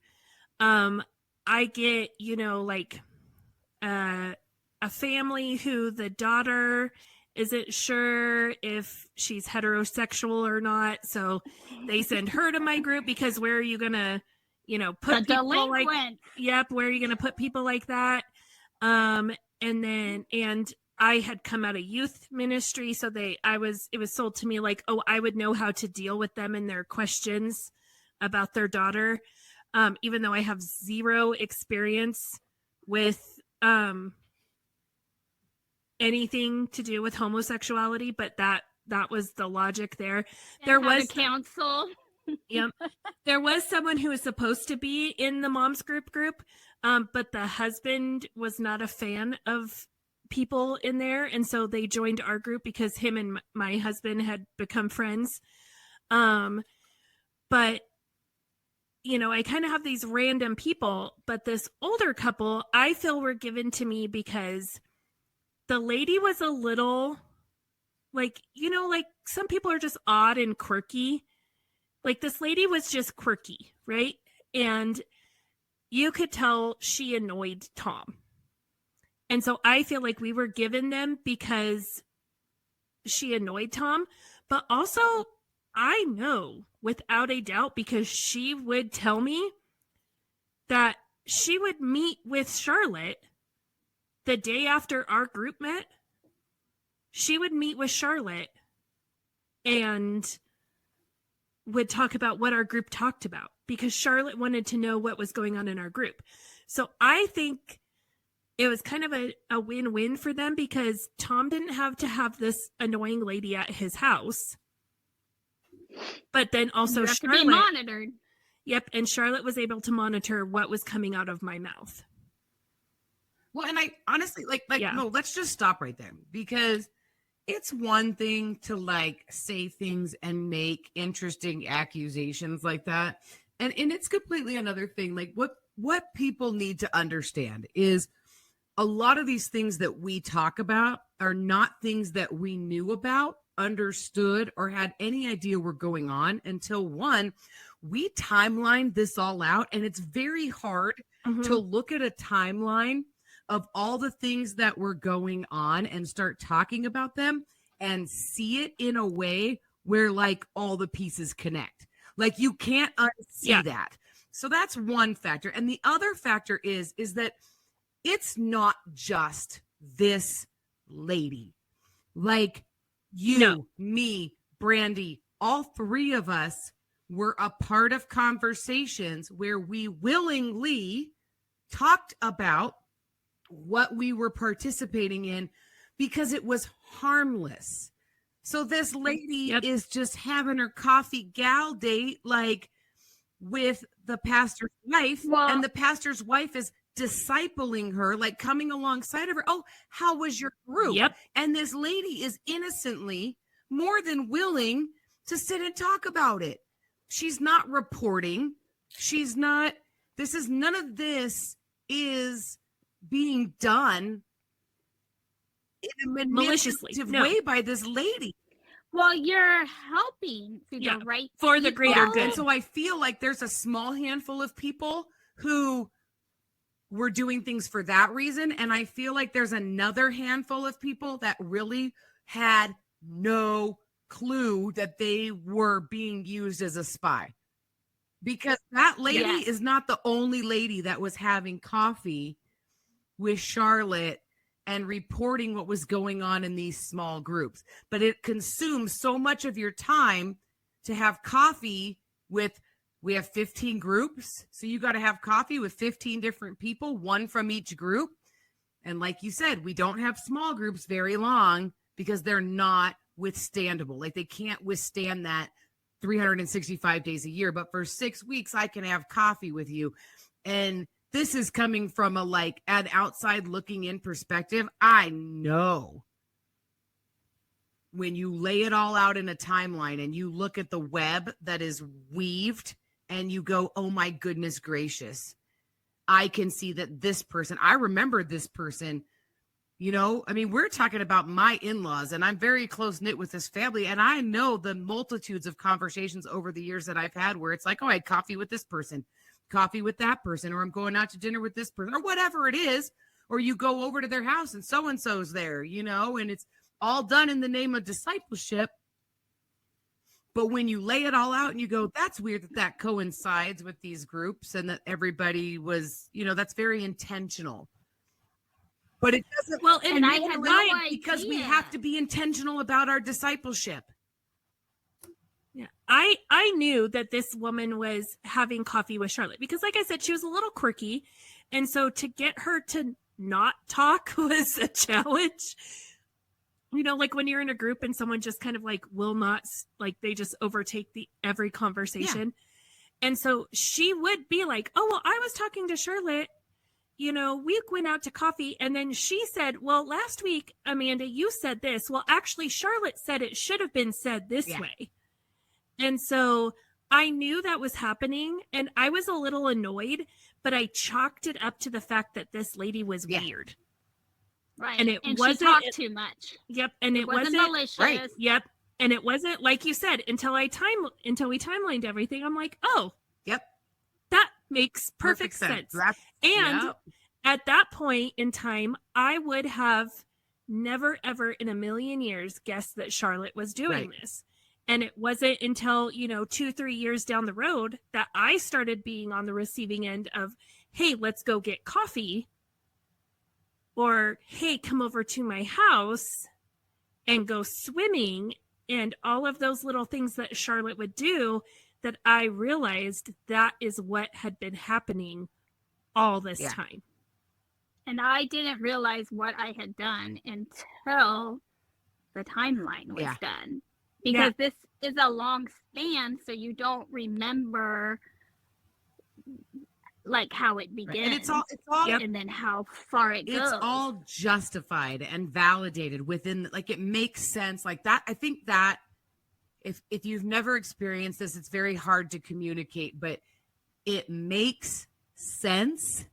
I get, like a family who the daughter isn't sure if she's heterosexual or not. So they send her to my group because where are you going to, put
The
people like,
delinquent.
yep, where are you going to put people like that? And I had come out of youth ministry. So it was sold to me like, oh, I would know how to deal with them and their questions about their daughter. Even though I have zero experience with, anything to do with homosexuality, but that was the logic there. There was
counsel.
Yep. There was someone who was supposed to be in the mom's group, but the husband was not a fan of people in there, and so they joined our group because him and my husband had become friends. But I kind of have these random people, but this older couple I feel were given to me because the lady was a little like some people are just odd and quirky. Like this lady was just quirky, right? And you could tell she annoyed Tom. And so I feel like we were given them because she annoyed Tom, but also I know without a doubt because she would tell me that she would meet with Charlotte the day after our group met. She would meet with Charlotte and would talk about what our group talked about because Charlotte wanted to know what was going on in our group. So I think it was kind of a win-win for them because Tom didn't have to have this annoying lady at his house. But then also Charlotte
to be monitored.
Yep, and Charlotte was able to monitor what was coming out of my mouth.
Well, and I honestly no, let's just stop right there because it's one thing to like say things and make interesting accusations like that. And it's completely another thing. Like what people need to understand is a lot of these things that we talk about are not things that we knew about, understood, or had any idea were going on until one, we timelined this all out. And it's very hard to look at a timeline of all the things that were going on and start talking about them and see it in a way where like all the pieces connect. Like you can't unsee that. So that's one factor. And the other factor is that it's not just this lady. Like you, me, Brandi, all three of us were a part of conversations where we willingly talked about what we were participating in because it was harmless. So this lady is just having her coffee gal date like with the pastor's wife, and the pastor's wife is discipling her, like coming alongside of her. Oh, how was your group? And this lady is innocently more than willing to sit and talk about it. She's not reporting. She's not, none of this is being done in a manipulative way by this lady.
Well, you're helping to the right
for the greater good.
And so I feel like there's a small handful of people who were doing things for that reason. And I feel like there's another handful of people that really had no clue that they were being used as a spy. Because that lady is not the only lady that was having coffee with Charlotte and reporting what was going on in these small groups. But it consumes so much of your time to have coffee with, we have 15 groups. So you got to have coffee with 15 different people, one from each group. And like you said, we don't have small groups very long because they're not withstandable. Like they can't withstand that 365 days a year. But for 6 weeks, I can have coffee with you. And this is coming from a like an outside looking in perspective. I know when you lay it all out in a timeline and you look at the web that is weaved and you go, oh my goodness gracious, I can see that this person, I remember this person, you know, I mean, we're talking about my in-laws and I'm very close knit with this family. And I know the multitudes of conversations over the years that I've had where it's like, oh, I had coffee with this person, coffee with that person, or I'm going out to dinner with this person, or whatever it is, or you go over to their house and so-and-so's there, you know, and it's all done in the name of discipleship. But when you lay it all out and you go, that's weird that coincides with these groups and that everybody was, you know, that's very intentional. But it doesn't.
Well, and I had no idea.
Because we have to be intentional about our discipleship.
Yeah, I knew that this woman was having coffee with Charlotte because, like I said, she was a little quirky. And so to get her to not talk was a challenge. You know, like when you're in a group and someone just kind of like will not, like they just overtake every conversation. Yeah. And so she would be like, oh, well, I was talking to Charlotte. You know, we went out to coffee and then she said, well, last week, Amanda, you said this. Well, actually, Charlotte said it should have been said this way. And so I knew that was happening and I was a little annoyed, but I chalked it up to the fact that this lady was weird.
Right.
And
she talked too much.
Yep. And it wasn't
malicious.
Right. Yep. And it wasn't, like you said, until we timelined everything, I'm like, oh,
yep,
that makes perfect sense. And at that point in time, I would have never, ever in a million years guessed that Charlotte was doing this. And it wasn't until, 2-3 years down the road that I started being on the receiving end of, hey, let's go get coffee. Or, hey, come over to my house and go swimming. And all of those little things that Charlotte would do, that I realized that is what had been happening all this time.
And I didn't realize what I had done until the timeline was done. Because this is a long span, so you don't remember like how it begins,
and it's all
and then how far it goes.
It's all justified and validated within, like, it makes sense like that. I think that if you've never experienced this, it's very hard to communicate, but it makes sense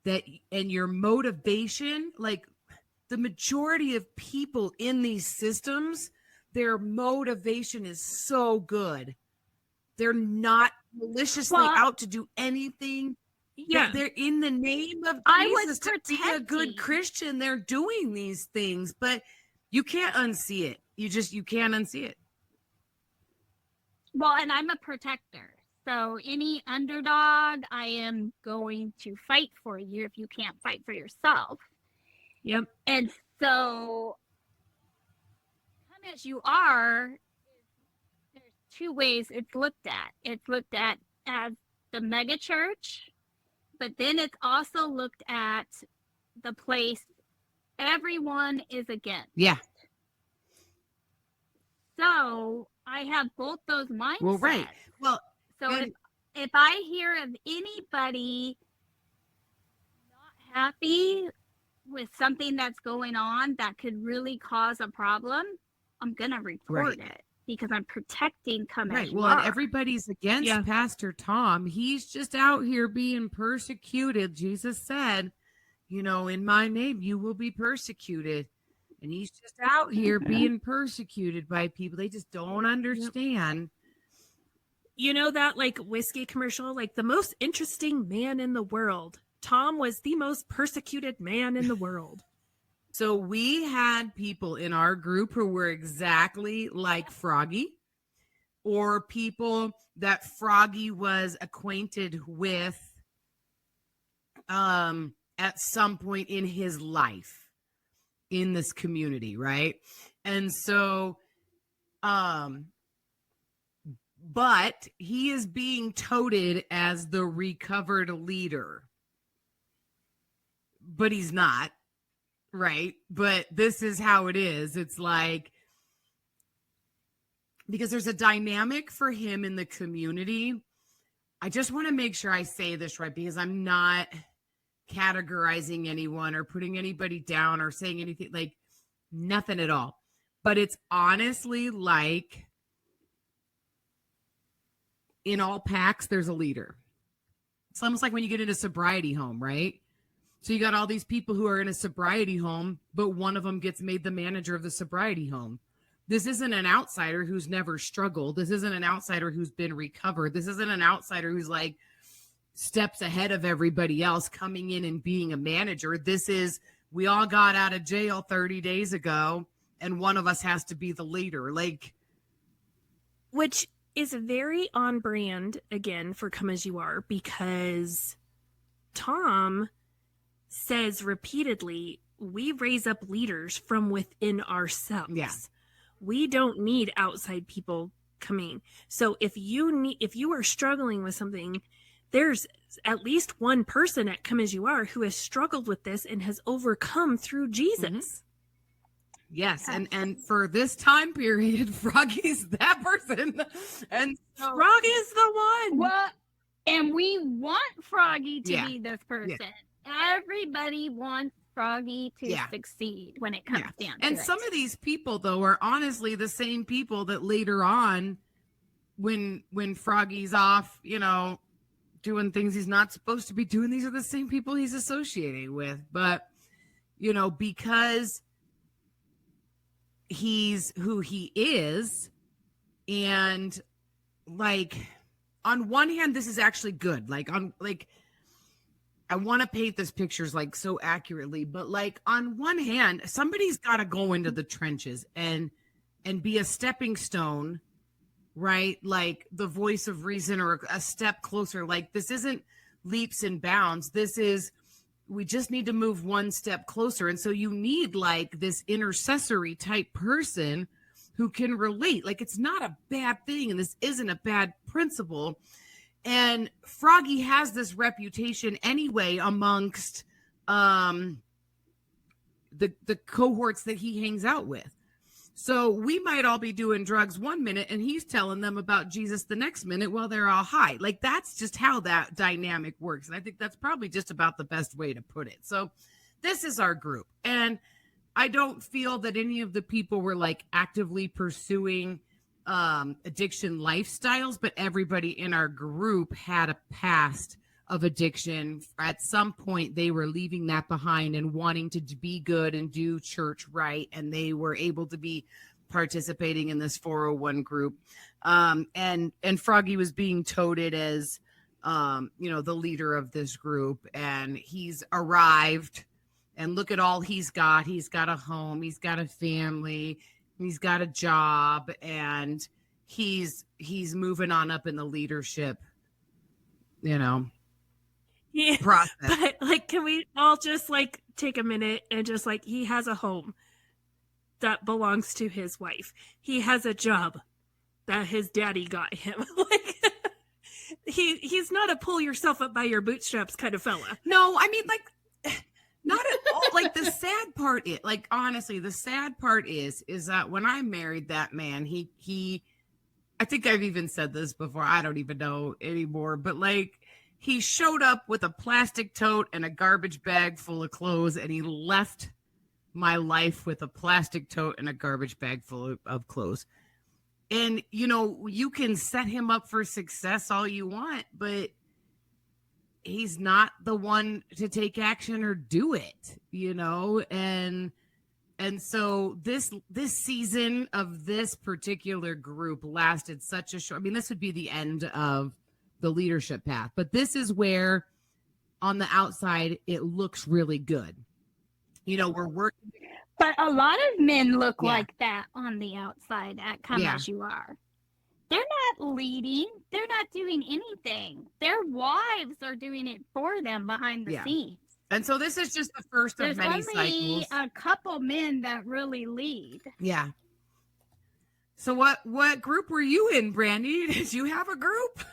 that, and your motivation, like the majority of people in these systems, their motivation is so good. They're not maliciously out to do anything.
Yeah.
They're in the name of Jesus to be a good Christian. They're doing these things, but you can't unsee it. You can't unsee it.
Well, and I'm a protector. So any underdog, I am going to fight for you if you can't fight for yourself.
Yep.
And so come as you are, there's two ways it's looked at. It's looked at as the mega church, but then it's also looked at the place everyone is against.
Yeah.
So I have both those mindsets.
Well, right. Well,
so if I hear of anybody not happy with something that's going on that could really cause a problem, I'm gonna report it because I'm protecting
Right. Well, and everybody's against Pastor Tom. He's just out here being persecuted. Jesus said, in my name, you will be persecuted. And he's just out here being persecuted by people. They just don't understand.
You know that like whiskey commercial, like the most interesting man in the world. Tom was the most persecuted man in the world.
So we had people in our group who were exactly like Froggy, or people that Froggy was acquainted with at some point in his life in this community, right? And so but he is being touted as the recovered leader, but he's not, right? But this is how it is. It's like, because there's a dynamic for him in the community. I just want to make sure I say this right, because I'm not categorizing anyone or putting anybody down or saying anything, like nothing at all. But it's honestly like in all packs, there's a leader. It's almost like when you get in a sobriety home, right? So you got all these people who are in a sobriety home, but one of them gets made the manager of the sobriety home. This isn't an outsider who's never struggled. This isn't an outsider who's been recovered. This isn't an outsider who's like steps ahead of everybody else coming in and being a manager. This is, we all got out of jail 30 days ago and one of us has to be the leader. Like,
which is very on brand again for Come As You Are, because Tom says repeatedly, we raise up leaders from within ourselves.
Yeah.
We don't need outside people coming. So if you are struggling with something, there's at least one person at Come As You Are who has struggled with this and has overcome through Jesus.
Mm-hmm. Yes, and for this time period, Froggy's that person, and
so, Froggy is the one.
Well, and we want Froggy to be this person. Yeah. Everybody wants Froggy to succeed when it comes down to
it. And some of these people, though, are honestly the same people that later on, when Froggy's off, doing things he's not supposed to be doing, these are the same people he's associating with. But, because he's who he is, and like on one hand, this is actually good. I want to paint this pictures like so accurately, but like on one hand, somebody's got to go into the trenches and be a stepping stone, right? Like the voice of reason, or a step closer. Like this isn't leaps and bounds. This is, we just need to move one step closer. And so you need like this intercessory type person who can relate. Like it's not a bad thing, and this isn't a bad principle. And Froggy has this reputation anyway amongst the cohorts that he hangs out with. So we might all be doing drugs one minute and he's telling them about Jesus the next minute while they're all high. Like that's just how that dynamic works. And I think that's probably just about the best way to put it. So this is our group. And I don't feel that any of the people were like actively pursuing addiction lifestyles, but everybody in our group had a past of addiction. At some point, they were leaving that behind and wanting to be good and do church right. And they were able to be participating in this 401 group. And Froggy was being touted as, the leader of this group. And he's arrived and look at all he's got. He's got a home. He's got a family. He's got a job. And he's moving on up in the leadership,
Yeah,
process.
but like, can we all just like take a minute and just like, he has a home that belongs to his wife. He has a job that his daddy got him. Like, he's not a pull yourself up by your bootstraps kind of fella.
No, I mean, like, not at all. Like the sad part is, like, honestly, the sad part is that when I married that man, he, I think I've even said this before. I don't even know anymore, but like, he showed up with a plastic tote and a garbage bag full of clothes, and he left my life with a plastic tote and a garbage bag full of clothes. And, you can set him up for success all you want, but he's not the one to take action or do it, and so this season of this particular group lasted such a short, this would be the end of the leadership path, but this is where on the outside it looks really good. We're working,
But a lot of men look like that on the outside at Come
Yeah.
As You Are. They're not leading. They're not doing anything. Their wives are doing it for them behind the
Yeah.
scenes.
and so this is just the first of
There's
many
only
cycles.
a couple men that really lead.
Yeah. So what group were you in, Brandi? Did you have a group?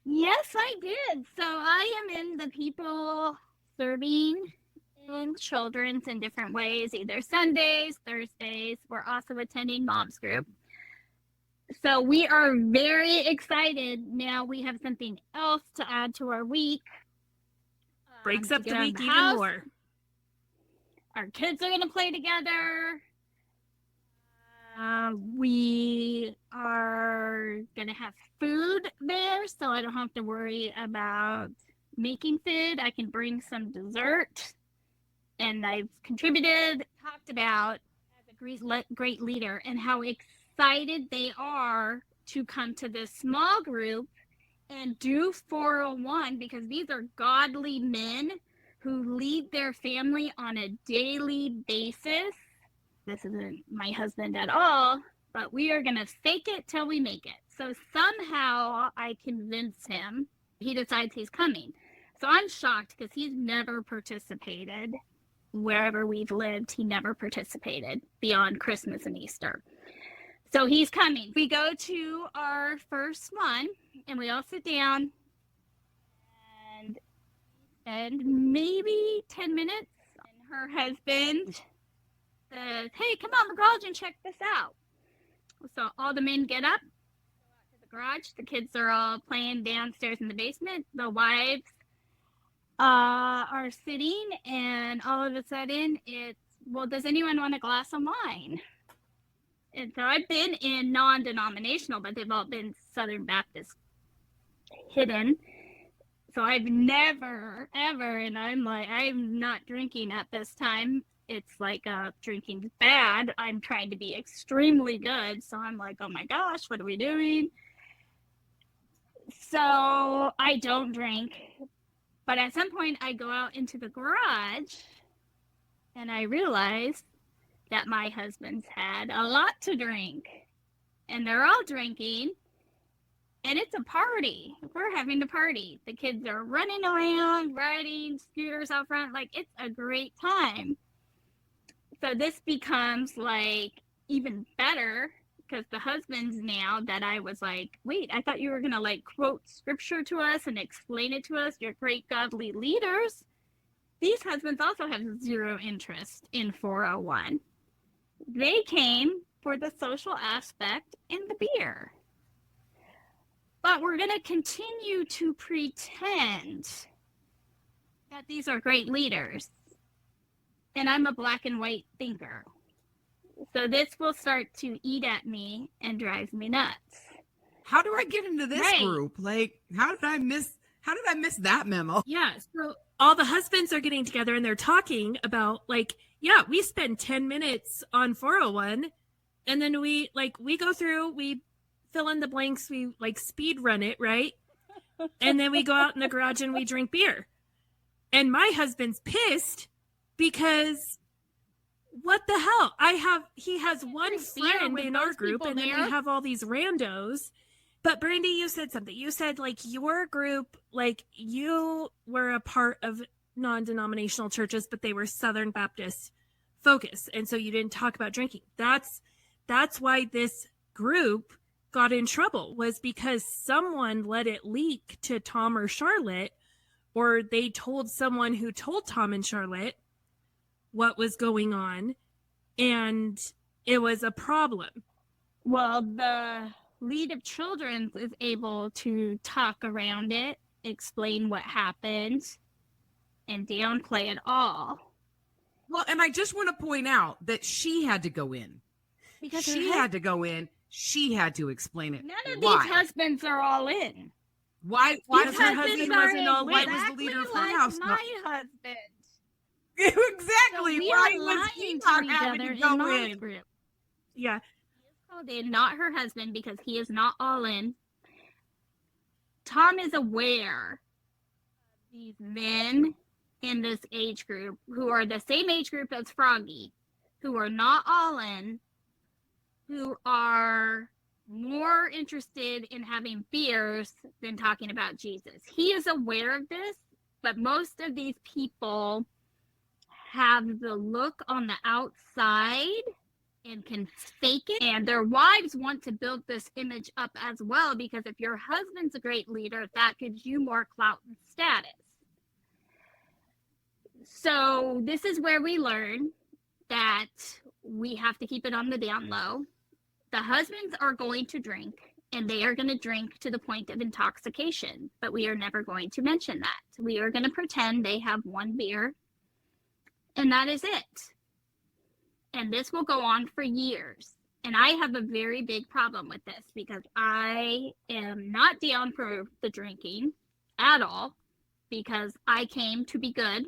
Yes, I did. So I am in the people serving in children's in different ways, either Sundays, Thursdays. We're also attending mom's group. So we are very excited. Now we have something else to add to our week.
Breaks
to
up
get
the
out of
week
the
even
house.
more.
Our kids are going to play together. We are going to have food there, so I don't have to worry about making food. I can bring some dessert. And I've contributed, talked about as a great leader and how excited they are to come to this small group and do 401, because these are godly men who lead their family on a daily basis. This isn't my husband at all, but we are going to fake it till we make it. So somehow I convince him. He decides he's coming. So I'm shocked because he's never participated. Wherever we've lived, he never participated beyond Christmas and Easter. So he's coming. We go to our first one and we all sit down and spend maybe 10 minutes. And her husband says, "Hey, come out in the garage and check this out." So all the men get up, go out to the garage. The kids are all playing downstairs in the basement. The wives are sitting, and all of a sudden it's, "Well, does anyone want a glass of wine?" And so I've been in non-denominational, but they've all been Southern Baptist hidden. So I've never, ever, and I'm like, I'm not drinking at this time. It's like drinking's bad. I'm trying to be extremely good. So I'm like, oh my gosh, what are we doing? So I don't drink. But at some point I go out into the garage and I realize that my husband's had a lot to drink. And they're all drinking. And it's a party. We're having a party. The kids are running around, riding scooters out front. Like, it's a great time. So this becomes like even better, because the husbands, now that I was like, wait, I thought you were going to like quote scripture to us and explain it to us. You're great godly leaders. These husbands also have zero interest in 401. They came for the social aspect and the beer. But we're going to continue to pretend that these are great leaders. And I'm a black and white thinker. So this will start to eat at me and drive me nuts.
How do I get into this
Right.
group? Like, how did I miss that memo?
Yeah. So all the husbands are getting together and they're talking about like, yeah, we spend 10 minutes on 401 and then we go through, we fill in the blanks, we like speed run it, right? And then we go out in the garage and we drink beer. And my husband's pissed because what the hell? He has one friend in our group and then we have all these randos. But Brandi, you said something. You said like your group, like you were a part of non-denominational churches, but they were Southern Baptist focused. And so you didn't talk about drinking. That's why this group got in trouble, was because someone let it leak to Tom or Charlotte, or they told someone who told Tom and Charlotte what was going on, and it was a problem.
Well, the lead of children's is able to talk around it, explain what happened, and downplay it all.
Well, and I just want to point out that she had to go in.
Because
She had to go in. She had to explain it.
none of
Why?
these husbands are all in.
Why
Because her
does
husband
are
wasn't all in.
Why was the leader of her house not?
my husband.
Exactly.
So we
Why
are
was he
lying
not
to each
having
other
to go
in my
in?
group.
Yeah.
He is called in, not her husband, because he is not all in. Tom is aware of these men in this age group who are the same age group as Froggy, who are not all in, who are more interested in having beers than talking about Jesus. He is aware of this, but most of these people have the look on the outside and can fake it. And their wives want to build this image up as well, because if your husband's a great leader, that gives you more clout and status. So this is where we learn that we have to keep it on the down low. The husbands are going to drink, and they are going to drink to the point of intoxication, but we are never going to mention that. We are going to pretend they have one beer, and that is it. And this will go on for years. And I have a very big problem with this, because I am not down for the drinking at all, because I came to be good.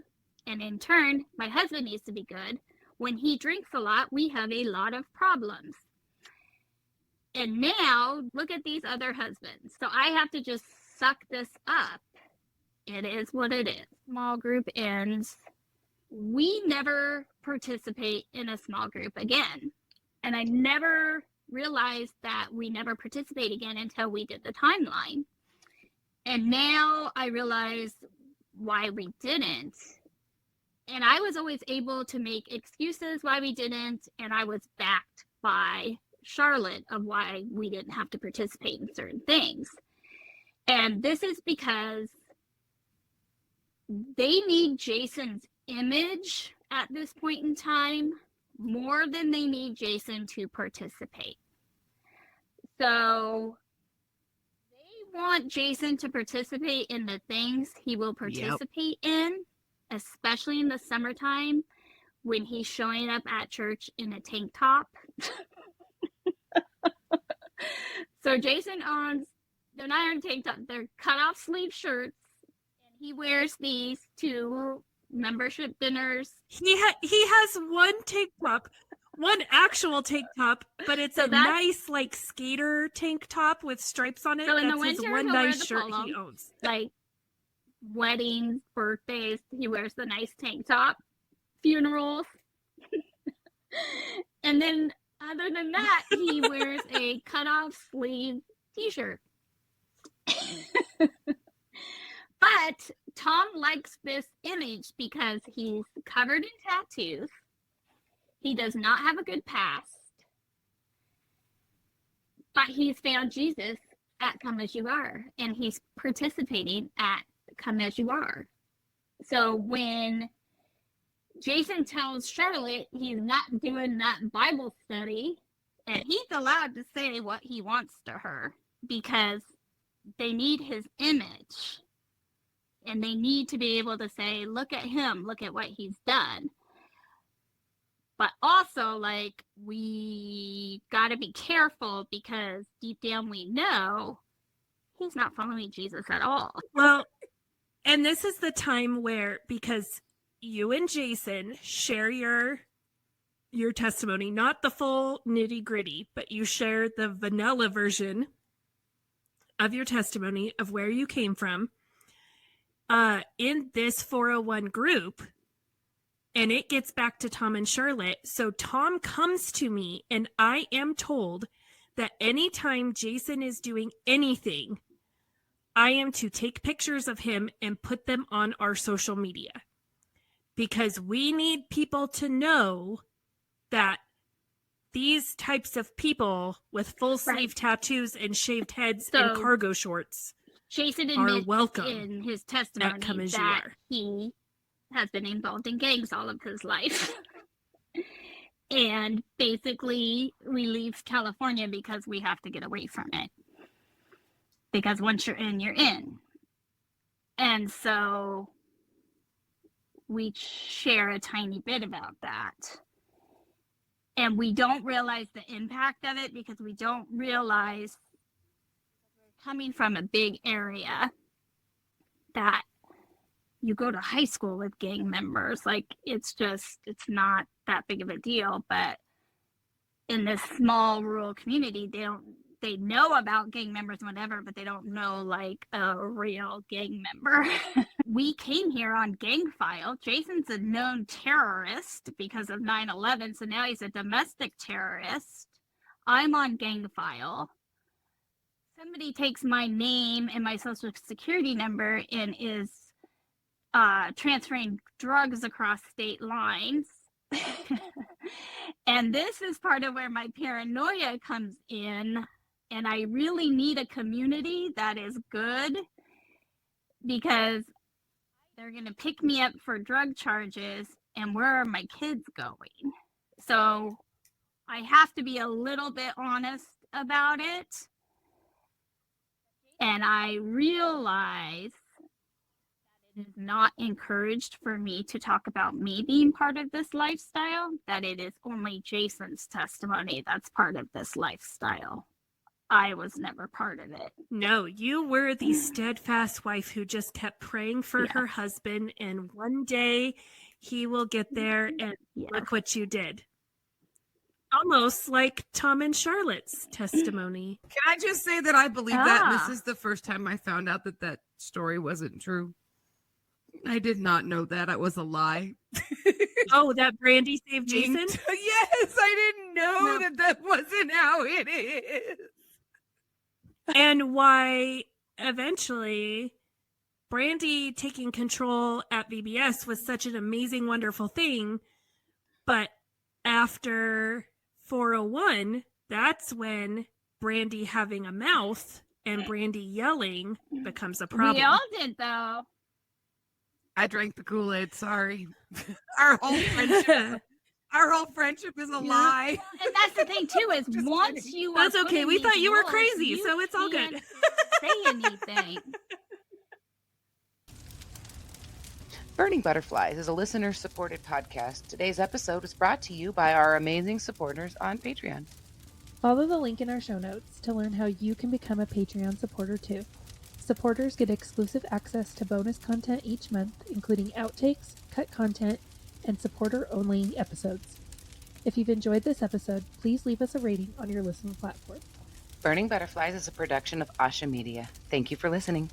And in turn, my husband needs to be good. When he drinks a lot, we have a lot of problems. And now, look at these other husbands. So I have to just suck this up. It is what it is. Small group ends. We never participate in a small group again. And I never realized that we never participate again until we did the timeline. And now I realize why we didn't. And I was always able to make excuses why we didn't. And I was backed by Charlotte of why we didn't have to participate in certain things. And this is because they need Jason's image at this point in time more than they need Jason to participate. So they want Jason to participate in the things he will participate in, especially in the summertime when he's showing up at church in a tank top. So Jason owns, they're not iron tank top, they're cut off sleeve shirts, and he wears these to membership dinners.
He has one tank top, one actual tank top, but it's
So
a nice like skater tank top with stripes on it.
So in the
That's his
winter,
one
he'll wear
nice
the
shirt
polo.
he owns.
Like weddings, birthdays, he wears the nice tank top. Funerals. And then other than that, he wears a cut-off sleeve t-shirt. But Tom likes this image because he's covered in tattoos. He does not have a good past. But he's found Jesus at Come As You Are, and he's participating at Come As You Are. So when Jason tells Charlotte he's not doing that Bible study, and he's allowed to say what he wants to her because they need his image. And they need to be able to say, look at him, look at what he's done. But also, like, we got to be careful because deep down we know he's not following Jesus at all.
Well, and this is the time where, because you and Jason share your testimony, not the full nitty gritty, but you share the vanilla version of your testimony of where you came from. In this 401 group, and it gets back to Tom and Charlotte. So Tom comes to me, and I am told that anytime Jason is doing anything, I am to take pictures of him and put them on our social media, because we need people to know that these types of people with full sleeve tattoos and shaved heads and cargo shorts
Jason
are
admits
welcome
in his testimony that he has been involved in gangs all of his life. And basically, we leave California because we have to get away from it. Because once you're in, you're in. And so we share a tiny bit about that. And we don't realize the impact of it because we don't realize, coming from a big area, that you go to high school with gang members. Like, it's not that big of a deal. But in this small rural community, they know about gang members and whatever, but they don't know like a real gang member. We came here on Gang File. Jason's a known terrorist because of 9/11, so now he's a domestic terrorist. I'm on Gang File. Somebody takes my name and my social security number and is transferring drugs across state lines. And this is part of where my paranoia comes in. And I really need a community that is good, because they're going to pick me up for drug charges, and where are my kids going? So I have to be a little bit honest about it. And I realize that it is not encouraged for me to talk about me being part of this lifestyle, that it is only Jason's testimony that's part of this lifestyle. I was never part of it.
No, you were the steadfast wife who just kept praying for her husband, and one day he will get there, and look what you did. Almost like Tom and Charlotte's testimony.
Can I just say that I believe that this is the first time I found out that story wasn't true. I did not know that. It was a lie.
Oh, that Brandi saved Jason?
Yes, I didn't know that wasn't how it is.
And why eventually Brandi taking control at VBS was such an amazing, wonderful thing. But after 401, that's when Brandi having a mouth and Brandi yelling becomes a problem.
We all did, though.
I drank the Kool-Aid, sorry. Our whole friendship is a lie.
And that's the thing too, is once you
That's okay. We thought you were crazy, so it's all good.
Say anything.
Burning Butterflies is a listener-supported podcast. Today's episode is brought to you by our amazing supporters on Patreon.
Follow the link in our show notes to learn how you can become a Patreon supporter too. Supporters get exclusive access to bonus content each month, including outtakes, cut content, and supporter-only episodes. If you've enjoyed this episode, please leave us a rating on your listening platform.
Burning Butterflies is a production of Asha Media. Thank you for listening.